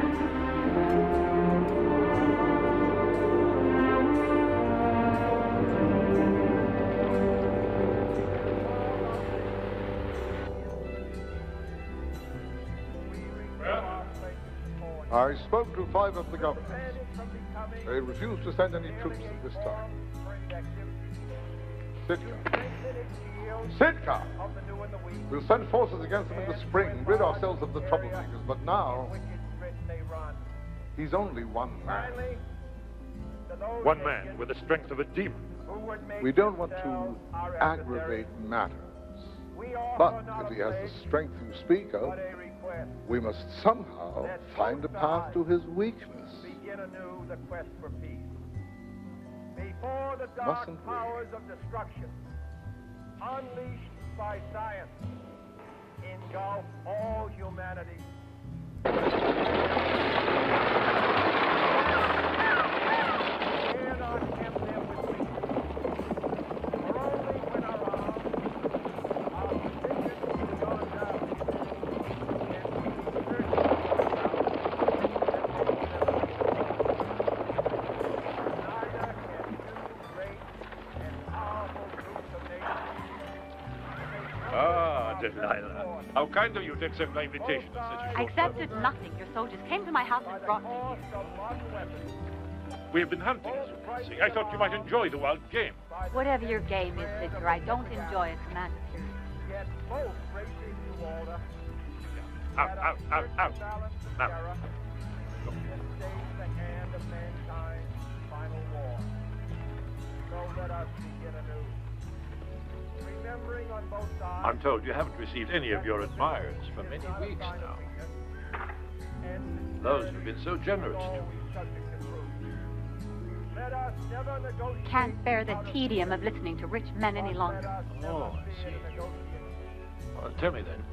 [SPEAKER 14] I spoke to 5 of the governors. They refused to send any troops at this time. Sitka. Sitka! We'll send forces against them in the spring, rid ourselves of the troublemakers, but now he's only one man.
[SPEAKER 13] One man with the strength of a demon.
[SPEAKER 14] We don't want to aggravate matters, but if he has the strength you speak of, we must somehow find a path to his weakness.
[SPEAKER 2] Begin anew the quest for peace. Before the dark
[SPEAKER 14] Mustn't we?
[SPEAKER 2] powers of destruction, unleashed by science, engulf all humanity. Dare not tempt them with weakness, for only when our arms, our position is gone down, can we search
[SPEAKER 13] Ah, Delilah. How kind of you to accept my invitation at such a
[SPEAKER 7] I
[SPEAKER 13] short
[SPEAKER 7] accepted
[SPEAKER 13] notice.
[SPEAKER 7] nothing. Your soldiers came to my house and brought me here.
[SPEAKER 13] We have been hunting, as you can see. I thought you might enjoy the wild game.
[SPEAKER 7] Whatever your game is, Victor, I don't enjoy it, Commander.
[SPEAKER 2] Yet both racing to order.
[SPEAKER 13] Out, out, out, out. Now.
[SPEAKER 2] This stays the hand of mankind's final war. So let us begin anew. Remembering on both sides.
[SPEAKER 13] I'm told you haven't received any of your admirers for many weeks now. Those who've been so generous to you.
[SPEAKER 2] Let us never negotiate.
[SPEAKER 7] Can't bear the tedium of listening to rich men any longer.
[SPEAKER 13] Oh, I see. Well, tell me then,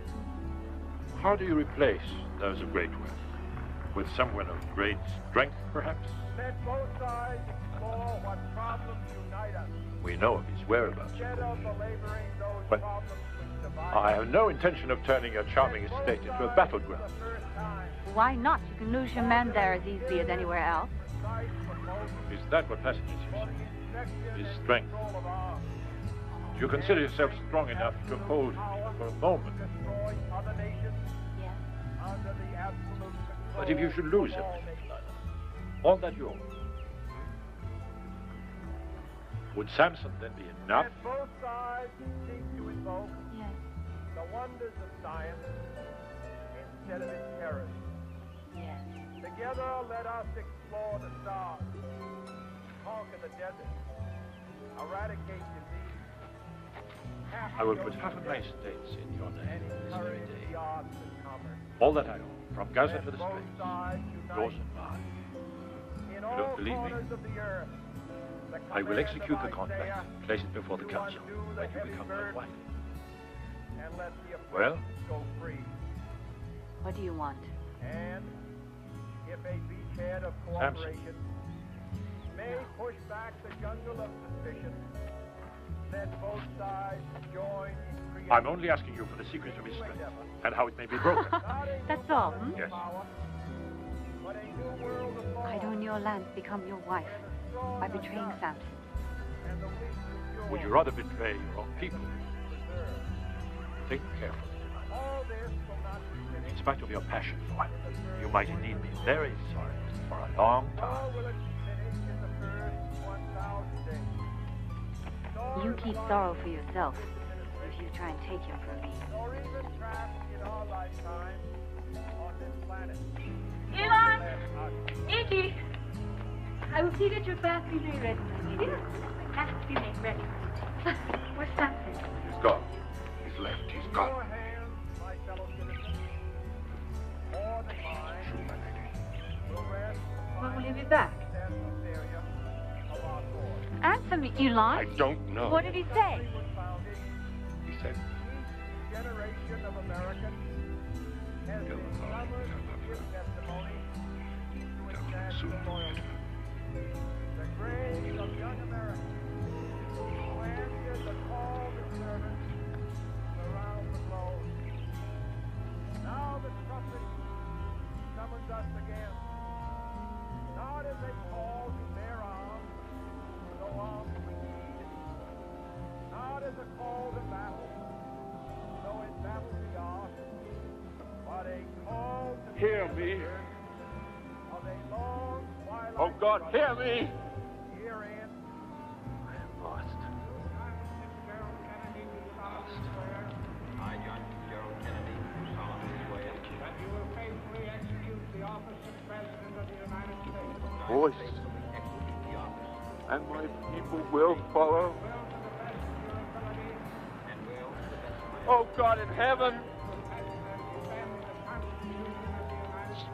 [SPEAKER 13] how do you replace those of great wealth? With someone of great strength, perhaps?
[SPEAKER 2] Let both sides explore what problems unite us.
[SPEAKER 13] We know of his whereabouts.
[SPEAKER 2] Instead of belaboring those
[SPEAKER 13] But
[SPEAKER 2] problems which divide
[SPEAKER 13] I have no intention of turning your charming estate into a battleground.
[SPEAKER 7] Why not? You can lose your men there as easily as anywhere else.
[SPEAKER 13] Is that what fascinates you? His strength? Do you consider yourself strong enough to hold him for a moment?
[SPEAKER 7] Yes.
[SPEAKER 13] But if you should lose him, Delilah, all that you own, would Samson then be enough?
[SPEAKER 2] Let both sides seek to invoke
[SPEAKER 7] Yes.
[SPEAKER 2] the wonders of science instead of its terrors.
[SPEAKER 7] Yes.
[SPEAKER 2] Together, let us explore the stars, conquer the desert, eradicate disease.
[SPEAKER 13] I will put half of my estates in your name this very day.
[SPEAKER 2] The arts and commerce.
[SPEAKER 13] All that I own, from Gaza to the
[SPEAKER 2] Both
[SPEAKER 13] Straits,
[SPEAKER 2] sides
[SPEAKER 13] yours
[SPEAKER 2] unite
[SPEAKER 13] and mine.
[SPEAKER 2] in
[SPEAKER 13] You
[SPEAKER 2] all
[SPEAKER 13] don't believe me?
[SPEAKER 2] corners of the earth. The
[SPEAKER 13] I will
[SPEAKER 2] command
[SPEAKER 13] execute the
[SPEAKER 2] of
[SPEAKER 13] contract,
[SPEAKER 2] Isaiah,
[SPEAKER 13] place it before the
[SPEAKER 2] to
[SPEAKER 13] council,
[SPEAKER 2] undo the
[SPEAKER 13] when you
[SPEAKER 2] heavy
[SPEAKER 13] become my
[SPEAKER 2] burden,
[SPEAKER 13] wife.
[SPEAKER 2] and let the
[SPEAKER 13] Well?
[SPEAKER 2] oppressed go free.
[SPEAKER 7] What do you want?
[SPEAKER 2] And if a beachhead of cooperation may push back the jungle of suspicion, let both sides join in creating
[SPEAKER 13] I'm only asking you for the secret of his strength and how it may be broken.
[SPEAKER 7] That's all, hmm?
[SPEAKER 13] Yes.
[SPEAKER 2] but a new world of law,
[SPEAKER 7] I'd own your land, become your wife, by betraying Samson.
[SPEAKER 2] and the weak secure.
[SPEAKER 13] Would you rather betray your own people? Think carefully.
[SPEAKER 2] All this will not be
[SPEAKER 13] In
[SPEAKER 2] finished,
[SPEAKER 13] spite of your passion for him, you might indeed be very sorry for a long
[SPEAKER 2] nor
[SPEAKER 13] time.
[SPEAKER 2] will it be finished in the first 1,000 days. Nor
[SPEAKER 7] You
[SPEAKER 2] in
[SPEAKER 7] keep
[SPEAKER 2] one
[SPEAKER 7] sorrow for yourself if you try and take him from me.
[SPEAKER 2] nor even trapped in our lifetime on this planet.
[SPEAKER 12] Elon!
[SPEAKER 2] Let us
[SPEAKER 12] Iggy! I will see that your bath is ready, my lady. My bath is ready. Where's Samson?
[SPEAKER 8] He's gone. He's left. He's
[SPEAKER 2] your
[SPEAKER 8] gone.
[SPEAKER 2] hands, my fellow citizens, more than mine,
[SPEAKER 8] True, my lady.
[SPEAKER 2] will rest
[SPEAKER 12] When will he be back?
[SPEAKER 2] that area of our cause.
[SPEAKER 7] Answer me, Elon.
[SPEAKER 8] I don't know.
[SPEAKER 7] What did he say?
[SPEAKER 2] was founded,
[SPEAKER 8] He said,
[SPEAKER 2] each generation of Americans has
[SPEAKER 8] Tell
[SPEAKER 2] been
[SPEAKER 8] him how
[SPEAKER 2] summoned
[SPEAKER 8] much I love
[SPEAKER 2] to give
[SPEAKER 8] her.
[SPEAKER 2] testimony to
[SPEAKER 8] Tell
[SPEAKER 2] its
[SPEAKER 8] him soon.
[SPEAKER 2] national loyalty. The graves of young Americans who answered the call to service around the globe. Now the trumpet summons us again, not as a call to bear arms, though arms we need, not as a call to battle, though in battle we are, but a call to
[SPEAKER 8] Hear me.
[SPEAKER 2] of a long twilight.
[SPEAKER 8] Oh, God, hear me.
[SPEAKER 2] Herein,
[SPEAKER 13] Lost.
[SPEAKER 16] I, John Gerald Kennedy, do solemnly swear
[SPEAKER 2] that you will faithfully execute the office of President of the United States.
[SPEAKER 8] Voice.
[SPEAKER 16] execute the office
[SPEAKER 8] And my people will follow.
[SPEAKER 16] and will, to the best of my
[SPEAKER 8] Oh, God in heaven.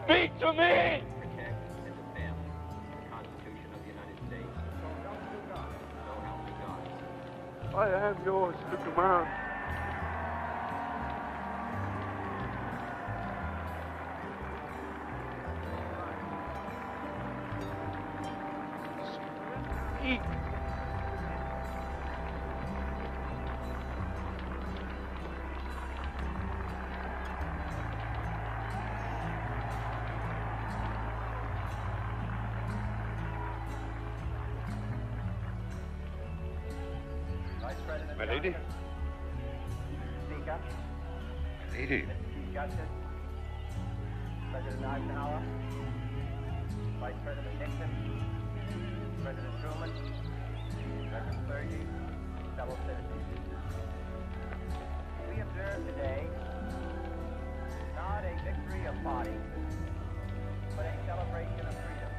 [SPEAKER 8] Speak to me.
[SPEAKER 16] protect and defend the Constitution of the United States. So help me God.
[SPEAKER 8] I am yours to command. Speak.
[SPEAKER 2] Vice President
[SPEAKER 8] My lady.
[SPEAKER 2] Speaker,
[SPEAKER 8] Lady.
[SPEAKER 2] Mr. Chief Justice, President Eisenhower, Vice President Nixon, President Truman, President clergy, fellow citizens. We observe today not a victory of body, but a celebration of freedom,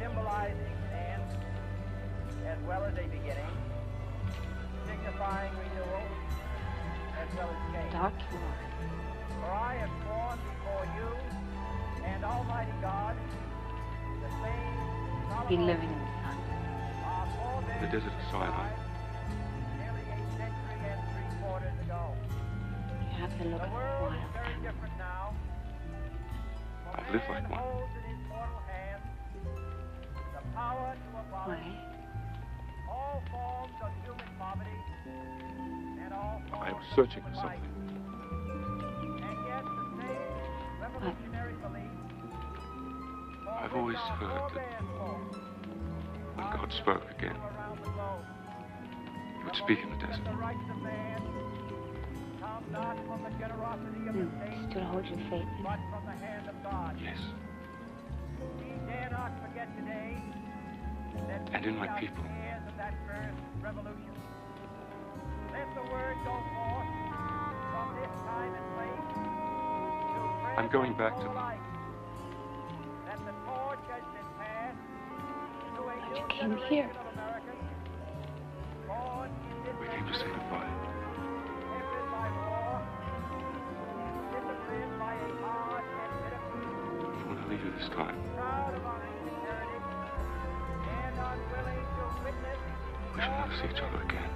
[SPEAKER 2] symbolizing an end as well as a beginning, signifying renewal as well as change.
[SPEAKER 7] Dark you are.
[SPEAKER 2] For I have sworn before you and Almighty God the same solemn
[SPEAKER 7] Be
[SPEAKER 2] oath
[SPEAKER 7] living in the sun.
[SPEAKER 2] our forebears
[SPEAKER 10] The desert of Sinai.
[SPEAKER 2] prescribed nearly a century and 3/4 ago.
[SPEAKER 7] You have to look
[SPEAKER 2] The world is
[SPEAKER 7] wild,
[SPEAKER 2] very
[SPEAKER 7] Sam.
[SPEAKER 2] different now from
[SPEAKER 10] I've lived like one.
[SPEAKER 15] Why?
[SPEAKER 10] I was searching for something.
[SPEAKER 15] What?
[SPEAKER 10] I've always heard that when God spoke again, he would speak in the desert.
[SPEAKER 15] You still hold your faith in it?
[SPEAKER 10] Yes. And in my people. I'm going back to them.
[SPEAKER 15] But you came here.
[SPEAKER 10] We came to say goodbye. When I leave you this time, we shall never see each other again.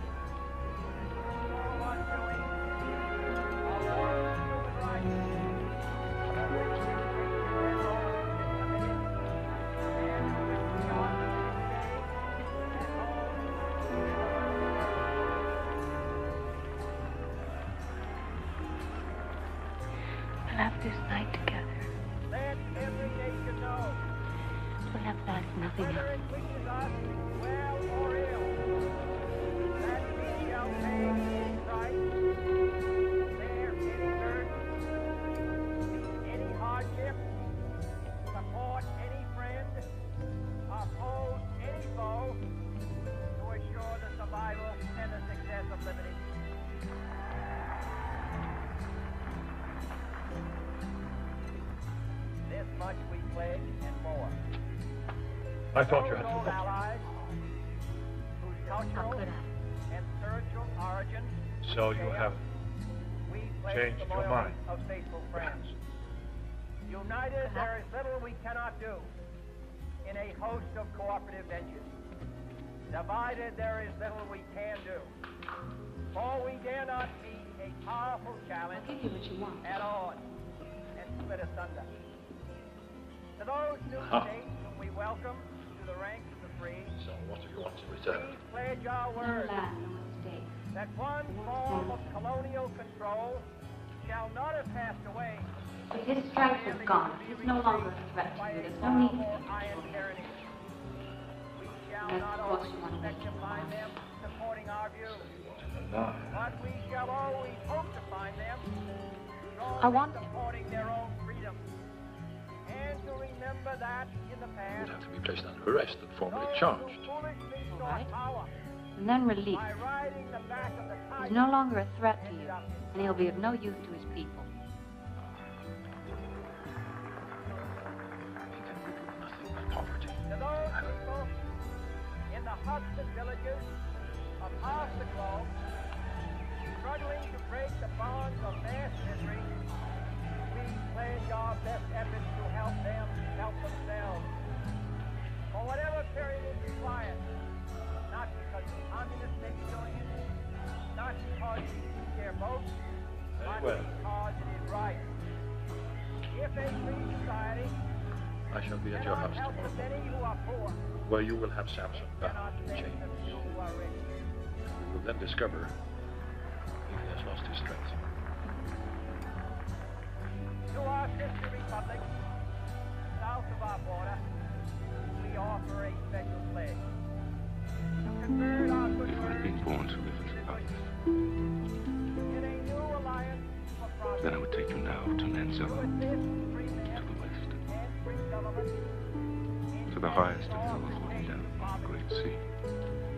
[SPEAKER 15] We'll have this night together. We'll have that, nothing else.
[SPEAKER 13] I thought you had forgotten.
[SPEAKER 15] How could I?
[SPEAKER 13] So you have changed your mind. Perhaps.
[SPEAKER 2] United, there is little we cannot do in a host of cooperative ventures. Divided, there is little we can do. For we dare not meet a powerful challenge at odds and split asunder. To those new states whom we welcome to the ranks of the free,
[SPEAKER 13] So what do you want in return?
[SPEAKER 2] we pledge our word that one form of colonial control shall not have passed away.
[SPEAKER 15] But his strength is gone. He's no longer a threat to you. There's no need for him. That's what you want to make him
[SPEAKER 2] Find them supporting our views.
[SPEAKER 13] No.
[SPEAKER 2] But we shall always hope to find them
[SPEAKER 15] I want him.
[SPEAKER 2] supporting their own freedom. And to remember that in the
[SPEAKER 13] You
[SPEAKER 2] past,
[SPEAKER 13] would have to be placed under arrest and formally charged.
[SPEAKER 2] foolishly
[SPEAKER 15] All
[SPEAKER 2] sought
[SPEAKER 15] right.
[SPEAKER 2] power
[SPEAKER 15] And then released.
[SPEAKER 2] by riding the back of the
[SPEAKER 15] He's
[SPEAKER 2] tiger.
[SPEAKER 15] no longer a threat to you, and he'll be of no use to his people.
[SPEAKER 13] He can remove nothing but poverty.
[SPEAKER 2] To those people in the huts and villages of half the globe, struggling to break the bonds of mass misery, we pledge our best efforts to help them help themselves. For whatever period is required, not because the communists may be doing it, not because we seek their votes, but
[SPEAKER 13] well.
[SPEAKER 2] because it is right. If a free society
[SPEAKER 13] I shall be at your house
[SPEAKER 2] help the
[SPEAKER 13] tomorrow
[SPEAKER 2] many
[SPEAKER 13] morning,
[SPEAKER 2] who are poor,
[SPEAKER 13] where you will have Samson bound
[SPEAKER 2] cannot
[SPEAKER 13] and
[SPEAKER 2] save
[SPEAKER 13] chained.
[SPEAKER 2] the few who are rich.
[SPEAKER 13] We will then discover if he has lost his strength.
[SPEAKER 2] To our sister republic, south of our border, we offer a special pledge. To convert our good
[SPEAKER 10] If I'd
[SPEAKER 2] words
[SPEAKER 10] been born to live as a life,
[SPEAKER 2] in a new alliance for progress.
[SPEAKER 10] then I would take you now to Manzella,
[SPEAKER 2] To assist free men
[SPEAKER 10] to the west,
[SPEAKER 2] and free government in
[SPEAKER 10] to the highest of hills looking down upon the great sea.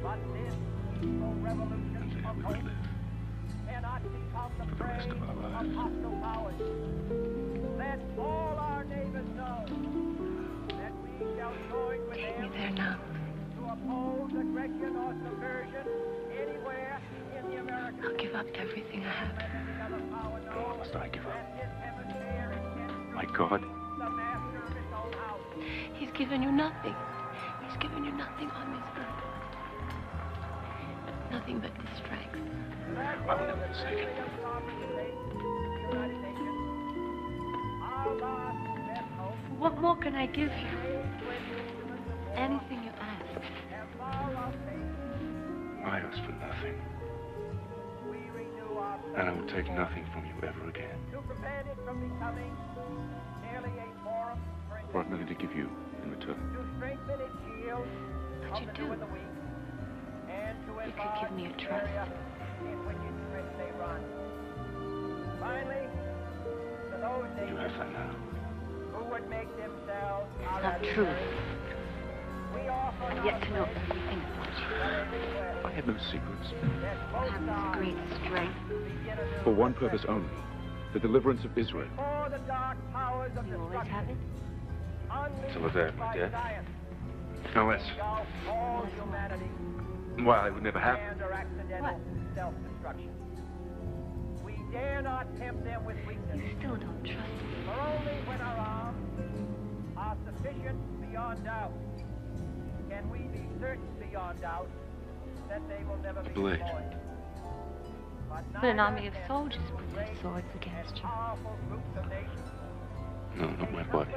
[SPEAKER 2] But this peaceful revolution
[SPEAKER 10] And there
[SPEAKER 2] of
[SPEAKER 10] we
[SPEAKER 2] hope
[SPEAKER 10] would live
[SPEAKER 2] cannot become the
[SPEAKER 10] for the
[SPEAKER 2] prey
[SPEAKER 10] rest of our
[SPEAKER 2] of
[SPEAKER 10] lives.
[SPEAKER 2] hostile powers. Let all our neighbors know that we shall join with
[SPEAKER 15] Take me
[SPEAKER 2] them
[SPEAKER 15] there now.
[SPEAKER 2] to oppose aggression or subversion anywhere in the American
[SPEAKER 15] I'll give up everything I have.
[SPEAKER 2] Let every other power know
[SPEAKER 10] Why must I give up?
[SPEAKER 2] that this hemisphere intends
[SPEAKER 10] My God,
[SPEAKER 2] the master of its own house.
[SPEAKER 15] He's given you nothing. He's given you nothing on this earth. Nothing but his strength.
[SPEAKER 10] I will never forsake it.
[SPEAKER 2] Our last best hope
[SPEAKER 15] What more can I give you? Anything you ask.
[SPEAKER 10] I ask for nothing. And I will take nothing from you ever again. What am I to give you in return?
[SPEAKER 15] But you do. You could give me a trust.
[SPEAKER 10] You have that now.
[SPEAKER 15] It's not true. I've yet to know everything about you.
[SPEAKER 10] I have no secrets.
[SPEAKER 15] You have this great strength.
[SPEAKER 10] For one purpose only, the deliverance of Israel.
[SPEAKER 15] You always have it?
[SPEAKER 10] Till the day of my death. Unless, well, it would never happen.
[SPEAKER 15] What?
[SPEAKER 2] Self-destruction. We dare not tempt them with weakness.
[SPEAKER 15] You still don't trust me.
[SPEAKER 2] For only when our arms are sufficient beyond doubt can we be certain beyond doubt that they will never be
[SPEAKER 10] blade.
[SPEAKER 2] deployed.
[SPEAKER 15] But an army of soldiers put their swords against you.
[SPEAKER 10] No, not my body.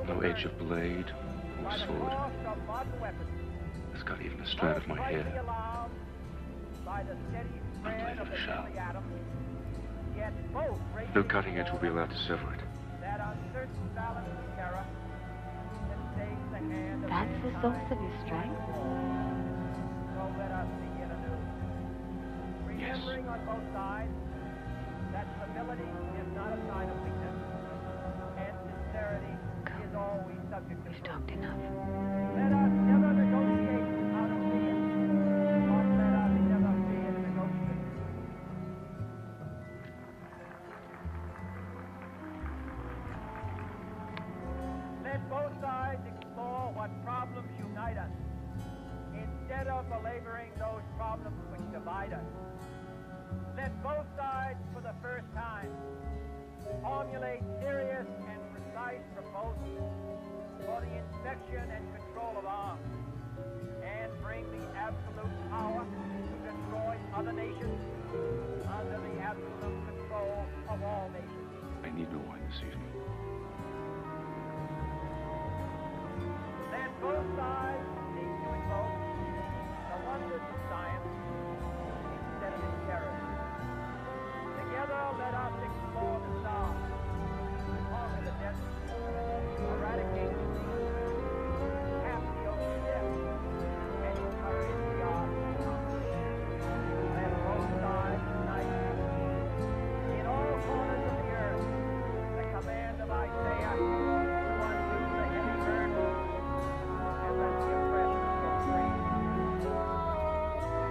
[SPEAKER 10] No edge of blade or sword has got even a strand of my hair. A blade of a shell. No cutting edge will be allowed to sever it.
[SPEAKER 15] That's the source of your strength?
[SPEAKER 10] Yes.
[SPEAKER 2] On both sides that stability is not a sign of weakness, and sincerity is always subject to.
[SPEAKER 15] We've talked enough.
[SPEAKER 2] Let us never negotiate out of fear, or let us never fear to negotiate. Let both sides explore what problems unite us, instead of belaboring those problems which divide us. Let both sides, for the first time, formulate serious and precise proposals for the inspection and control of arms, and bring the absolute power to destroy other nations under the absolute control of all nations.
[SPEAKER 10] I need no wine this evening.
[SPEAKER 2] Let both sides seek to invoke the wonders of science instead of its terrors. Together, let us explore the stars, conquer the desert, eradicate the disease, cap the ocean depths, and encourage the arts of commerce. Let both sides unite in all corners of the earth. The command of Isaiah to undo the heavy burden, and let the oppressed go free.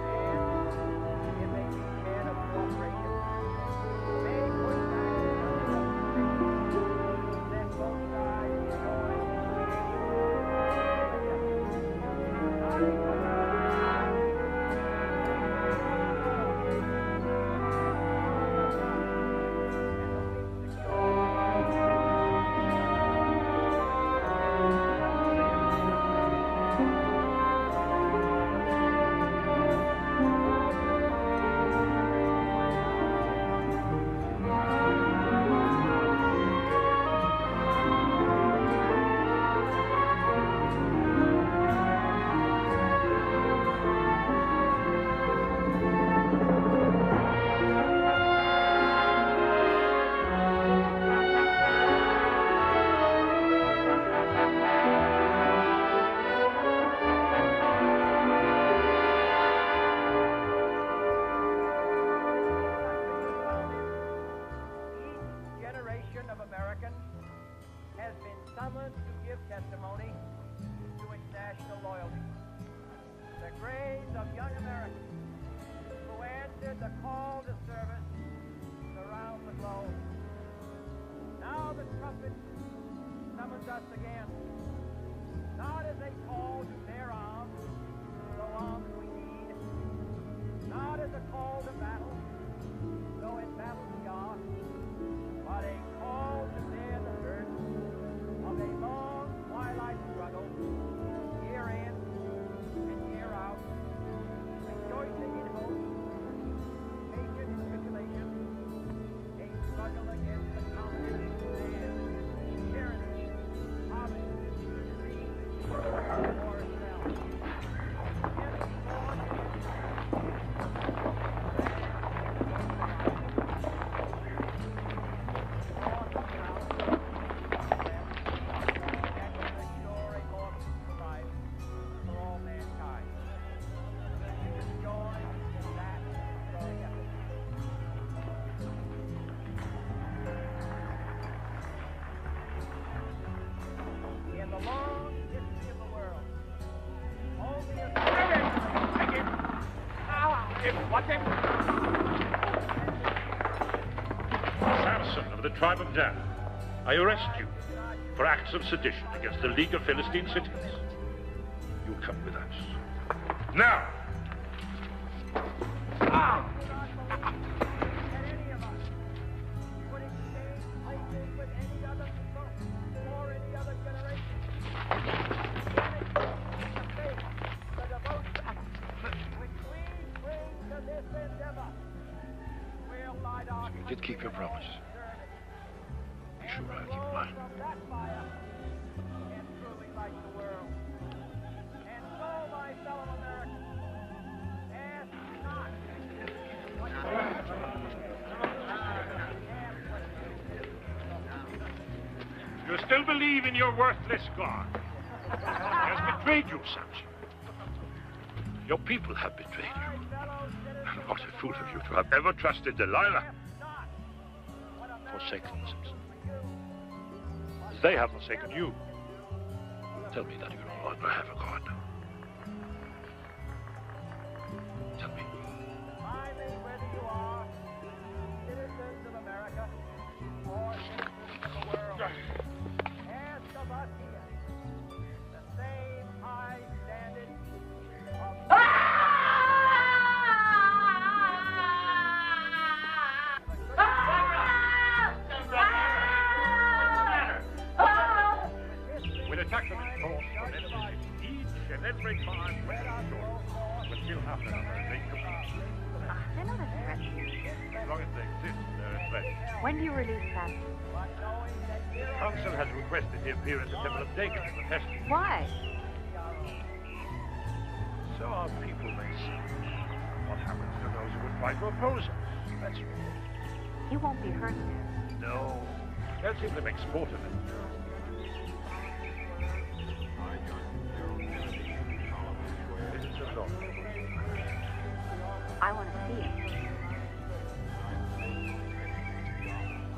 [SPEAKER 2] And if they be men of cooperation, of Americans has been summoned to give testimony to its national loyalty. The graves of young Americans who answered the call to service surround the globe. Now the trumpet summons us again, not as a call to bear arms, though arms we need, not as a call to battle, though in battle we are, but a call to bear the burden of a long twilight struggle, year in and year out, rejoicing in hope, patient in tribulation, a struggle against the communist
[SPEAKER 9] him! Watch him!
[SPEAKER 13] Samson of the tribe of Dan, I arrest you for acts of sedition against the League of Philistine cities. You come with us. Now!
[SPEAKER 10] You did keep your promise. Be sure I'll keep mine.
[SPEAKER 13] You still believe in your worthless God? He has betrayed you, Samson. Your people have betrayed you. And what a fool of you to have ever trusted Delilah. Forsake them, Samson. As they have forsaken you. Tell me that you no longer have a God. Tell me.
[SPEAKER 2] Finally, whether you are citizens of America or citizens of the world, ask of us here the same high standard of
[SPEAKER 13] We'll attack them in force from enemies. Each and every time we're short. We'll kill half an hour and make complete.
[SPEAKER 15] They're not a threat to you.
[SPEAKER 13] As long as they exist, they're a threat.
[SPEAKER 15] When do you release Samson?
[SPEAKER 13] The council has requested he appear at the Temple of David for the festival.
[SPEAKER 15] Why?
[SPEAKER 13] So our people may see what happens to those who would try to oppose us. That's all.
[SPEAKER 15] He won't be hurt there.
[SPEAKER 13] No. They'll simply make sport of it. This is the law.
[SPEAKER 15] I want to see him.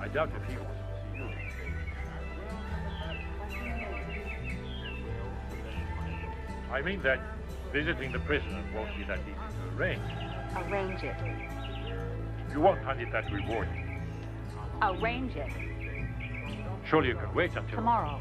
[SPEAKER 13] I doubt if he wants to see you. I mean that visiting the prisoner won't be that easy to arrange.
[SPEAKER 15] Arrange it.
[SPEAKER 13] You won't find it that rewarding.
[SPEAKER 15] Arrange it.
[SPEAKER 13] Surely you can wait until...
[SPEAKER 15] Tomorrow.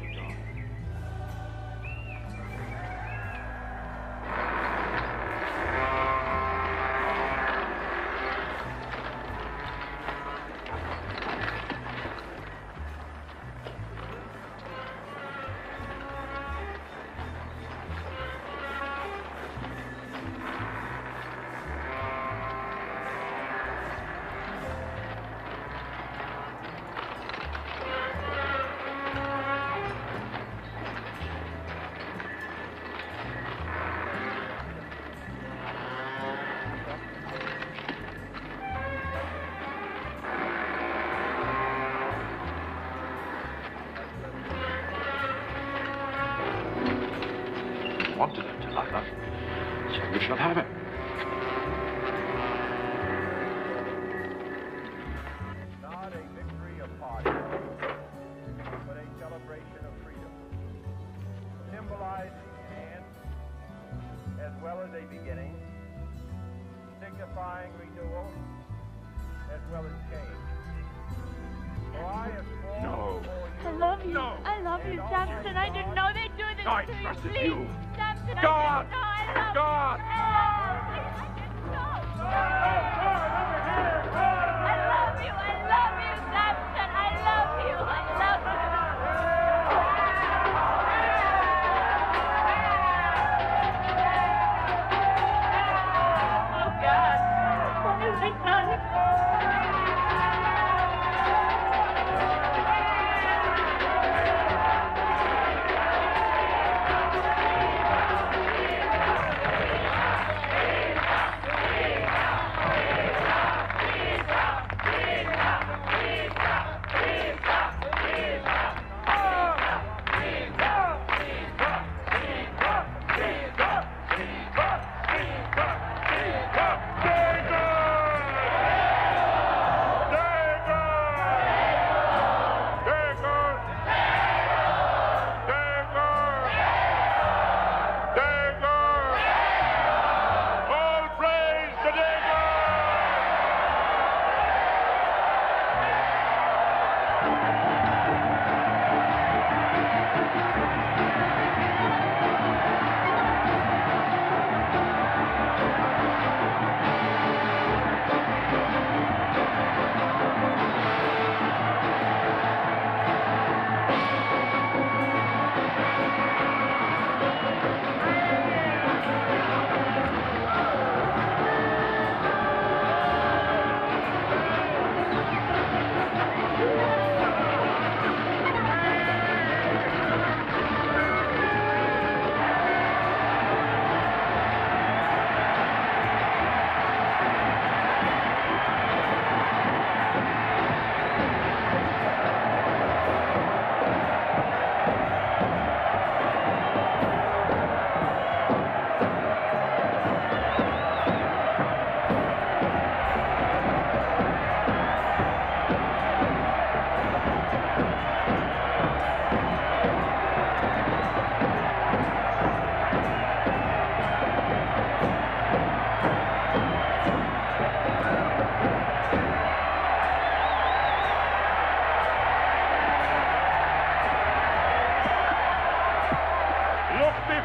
[SPEAKER 10] Wanted him, Delilah. So you shall have him.
[SPEAKER 2] not a victory of party, but a celebration of freedom, symbolizing an end as well as a beginning, signifying renewal as well as change. For I have sworn
[SPEAKER 10] No.
[SPEAKER 12] I love you.
[SPEAKER 10] No.
[SPEAKER 12] I love you, Samson. I didn't know they'd do this
[SPEAKER 10] I
[SPEAKER 12] to you.
[SPEAKER 10] trusted
[SPEAKER 12] Please,
[SPEAKER 10] you.
[SPEAKER 12] Samson,
[SPEAKER 10] God.
[SPEAKER 12] I didn't know. I love
[SPEAKER 10] God.
[SPEAKER 12] you. I didn't know. I love you. I love you, Samson. I love you. I love you. Oh, God. What have I done?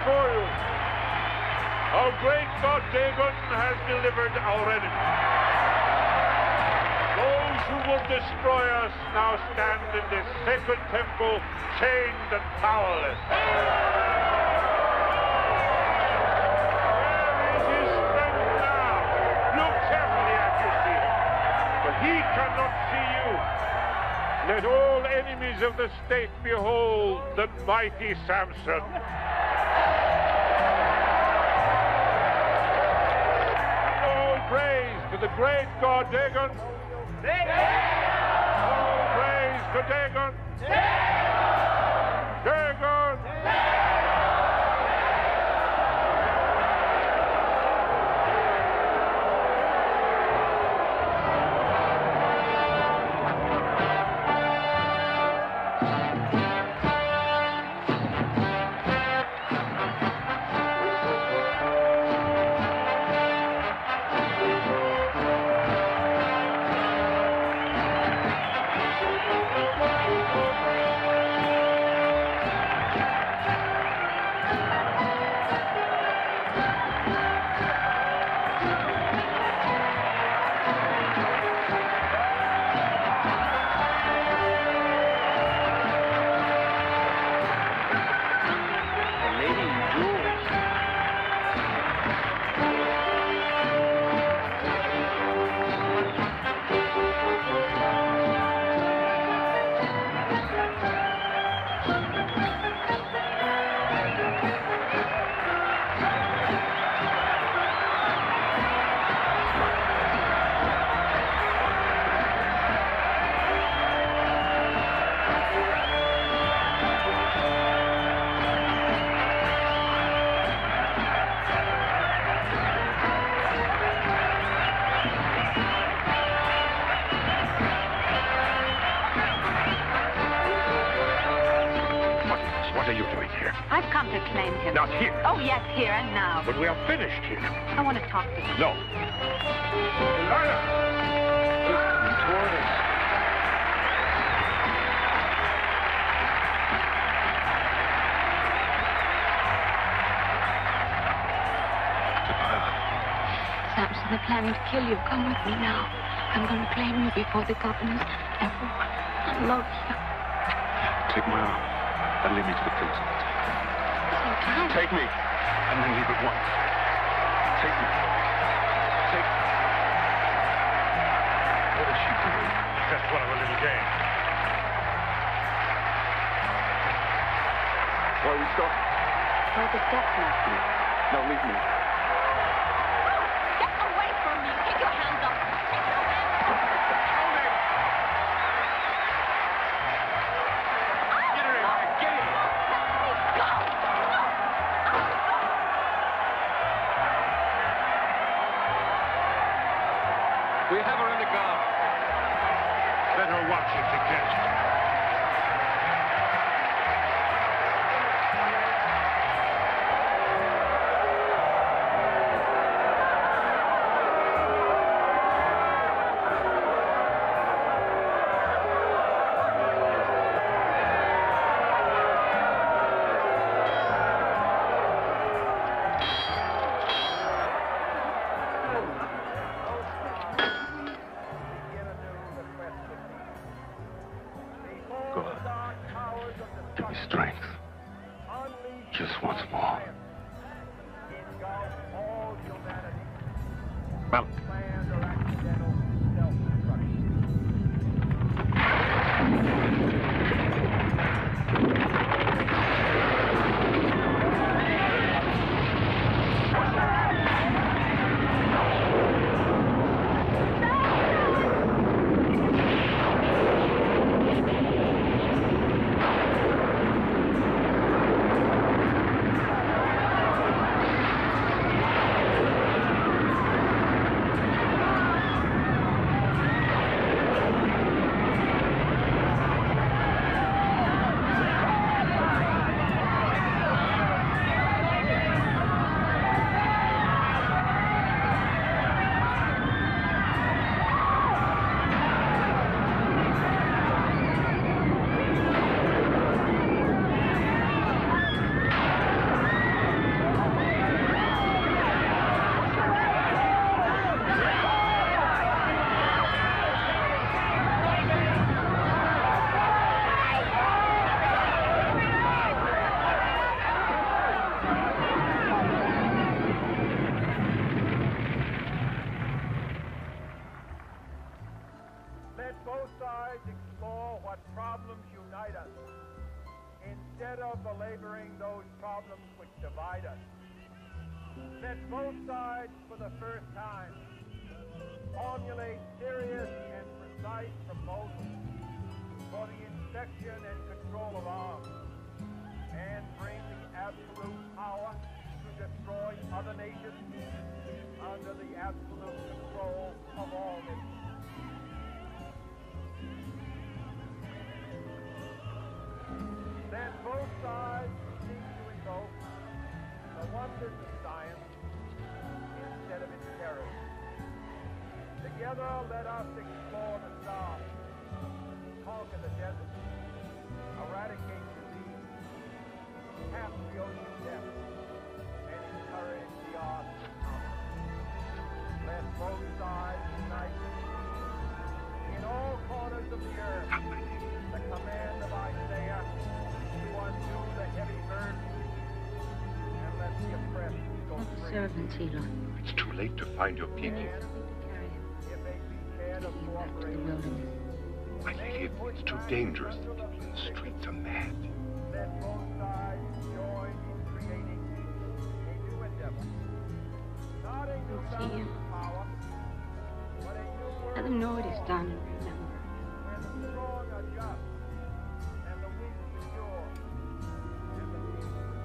[SPEAKER 13] before you. Our great God Dagon has delivered our enemy. Those who would destroy us now stand in this sacred temple, chained and powerless. Where is his strength now? Look carefully at your feet, for he cannot see you. Let all enemies of the state behold the mighty Samson. All praise to the great God Dagon. All praise to Dagon. Dagon.
[SPEAKER 8] What are you doing here?
[SPEAKER 7] I've come to claim him.
[SPEAKER 8] Not here.
[SPEAKER 7] Oh, yes, here and now.
[SPEAKER 8] But we are finished here.
[SPEAKER 7] I want to talk to him.
[SPEAKER 8] No.
[SPEAKER 13] Delilah!
[SPEAKER 6] Toward us.
[SPEAKER 15] Samson, they're planning to kill you. Come with me now. I'm going to claim you before the governors. Everyone. I love you.
[SPEAKER 8] Take my arm and lead me to the place. Take me and then leave at once. Take me. Take me. What is she doing?
[SPEAKER 13] Just one of her little games.
[SPEAKER 8] Why are we stopped?
[SPEAKER 15] By the death knell.
[SPEAKER 8] Now leave me.
[SPEAKER 7] Get away from me. Take your hands off.
[SPEAKER 5] We have her in the guard.
[SPEAKER 13] Let her watch us again.
[SPEAKER 8] Give me strength. Just once more. Mount.
[SPEAKER 2] laboring those problems which divide us. Let both sides, for the first time, formulate serious and precise proposals for the inspection and control of arms, and bring the absolute power to destroy other nations under the absolute control of all nations. Then both sides seek to invoke the wonders of science instead of its terrors. Together let us explore the stars, conquer the desert, eradicate disease, tap the ocean depths, and encourage the arts of commerce. Let both sides unite in all corners of the earth. The command of Isaiah to undo the heavy burden and let the oppressed go free.
[SPEAKER 15] Servants, Elon.
[SPEAKER 1] It's too late to find your people.
[SPEAKER 2] If they be fed of cooperation,
[SPEAKER 1] I think it's too dangerous. The people in the streets are mad.
[SPEAKER 2] let both sides join in creating a new endeavor. Not a new
[SPEAKER 15] See you.
[SPEAKER 2] power, but a new world
[SPEAKER 15] Let them know it is done and remember.
[SPEAKER 2] where the strong are just and the weak secure.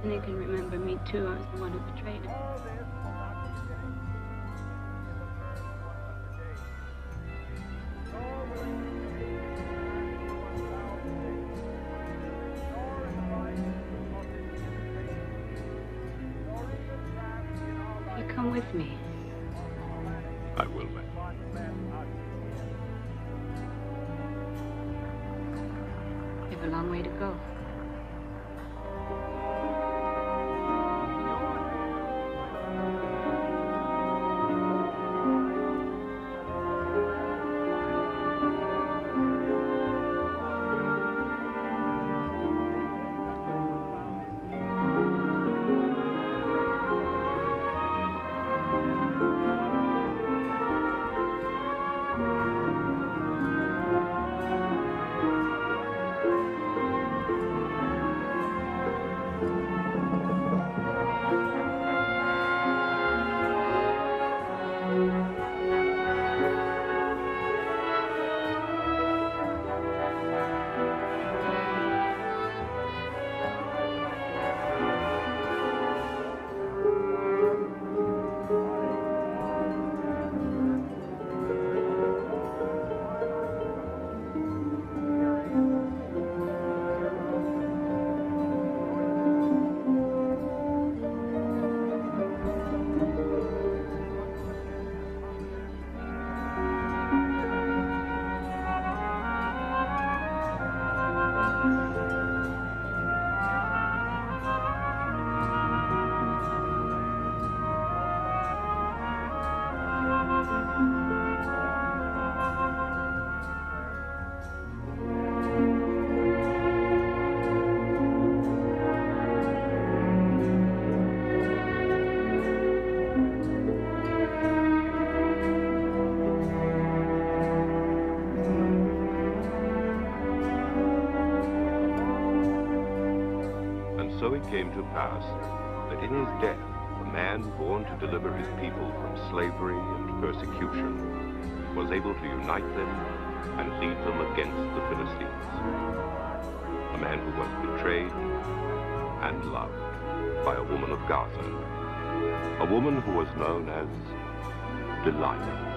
[SPEAKER 15] And they can remember me too. I was the one who betrayed him.
[SPEAKER 2] All this will not be finished in the first 100 days. Nor will it be finished in 1,000 days. Nor in the life of this generation. Nor even perhaps in our
[SPEAKER 15] You
[SPEAKER 2] life
[SPEAKER 15] come with me.
[SPEAKER 1] I will, ma'am.
[SPEAKER 2] but let us
[SPEAKER 15] You have a long way to go.
[SPEAKER 1] So it came to pass that in his death, the man born to deliver his people from slavery and persecution was able to unite them and lead them against the Philistines. A man who was betrayed and loved by a woman of Gaza, a woman who was known as Delilah.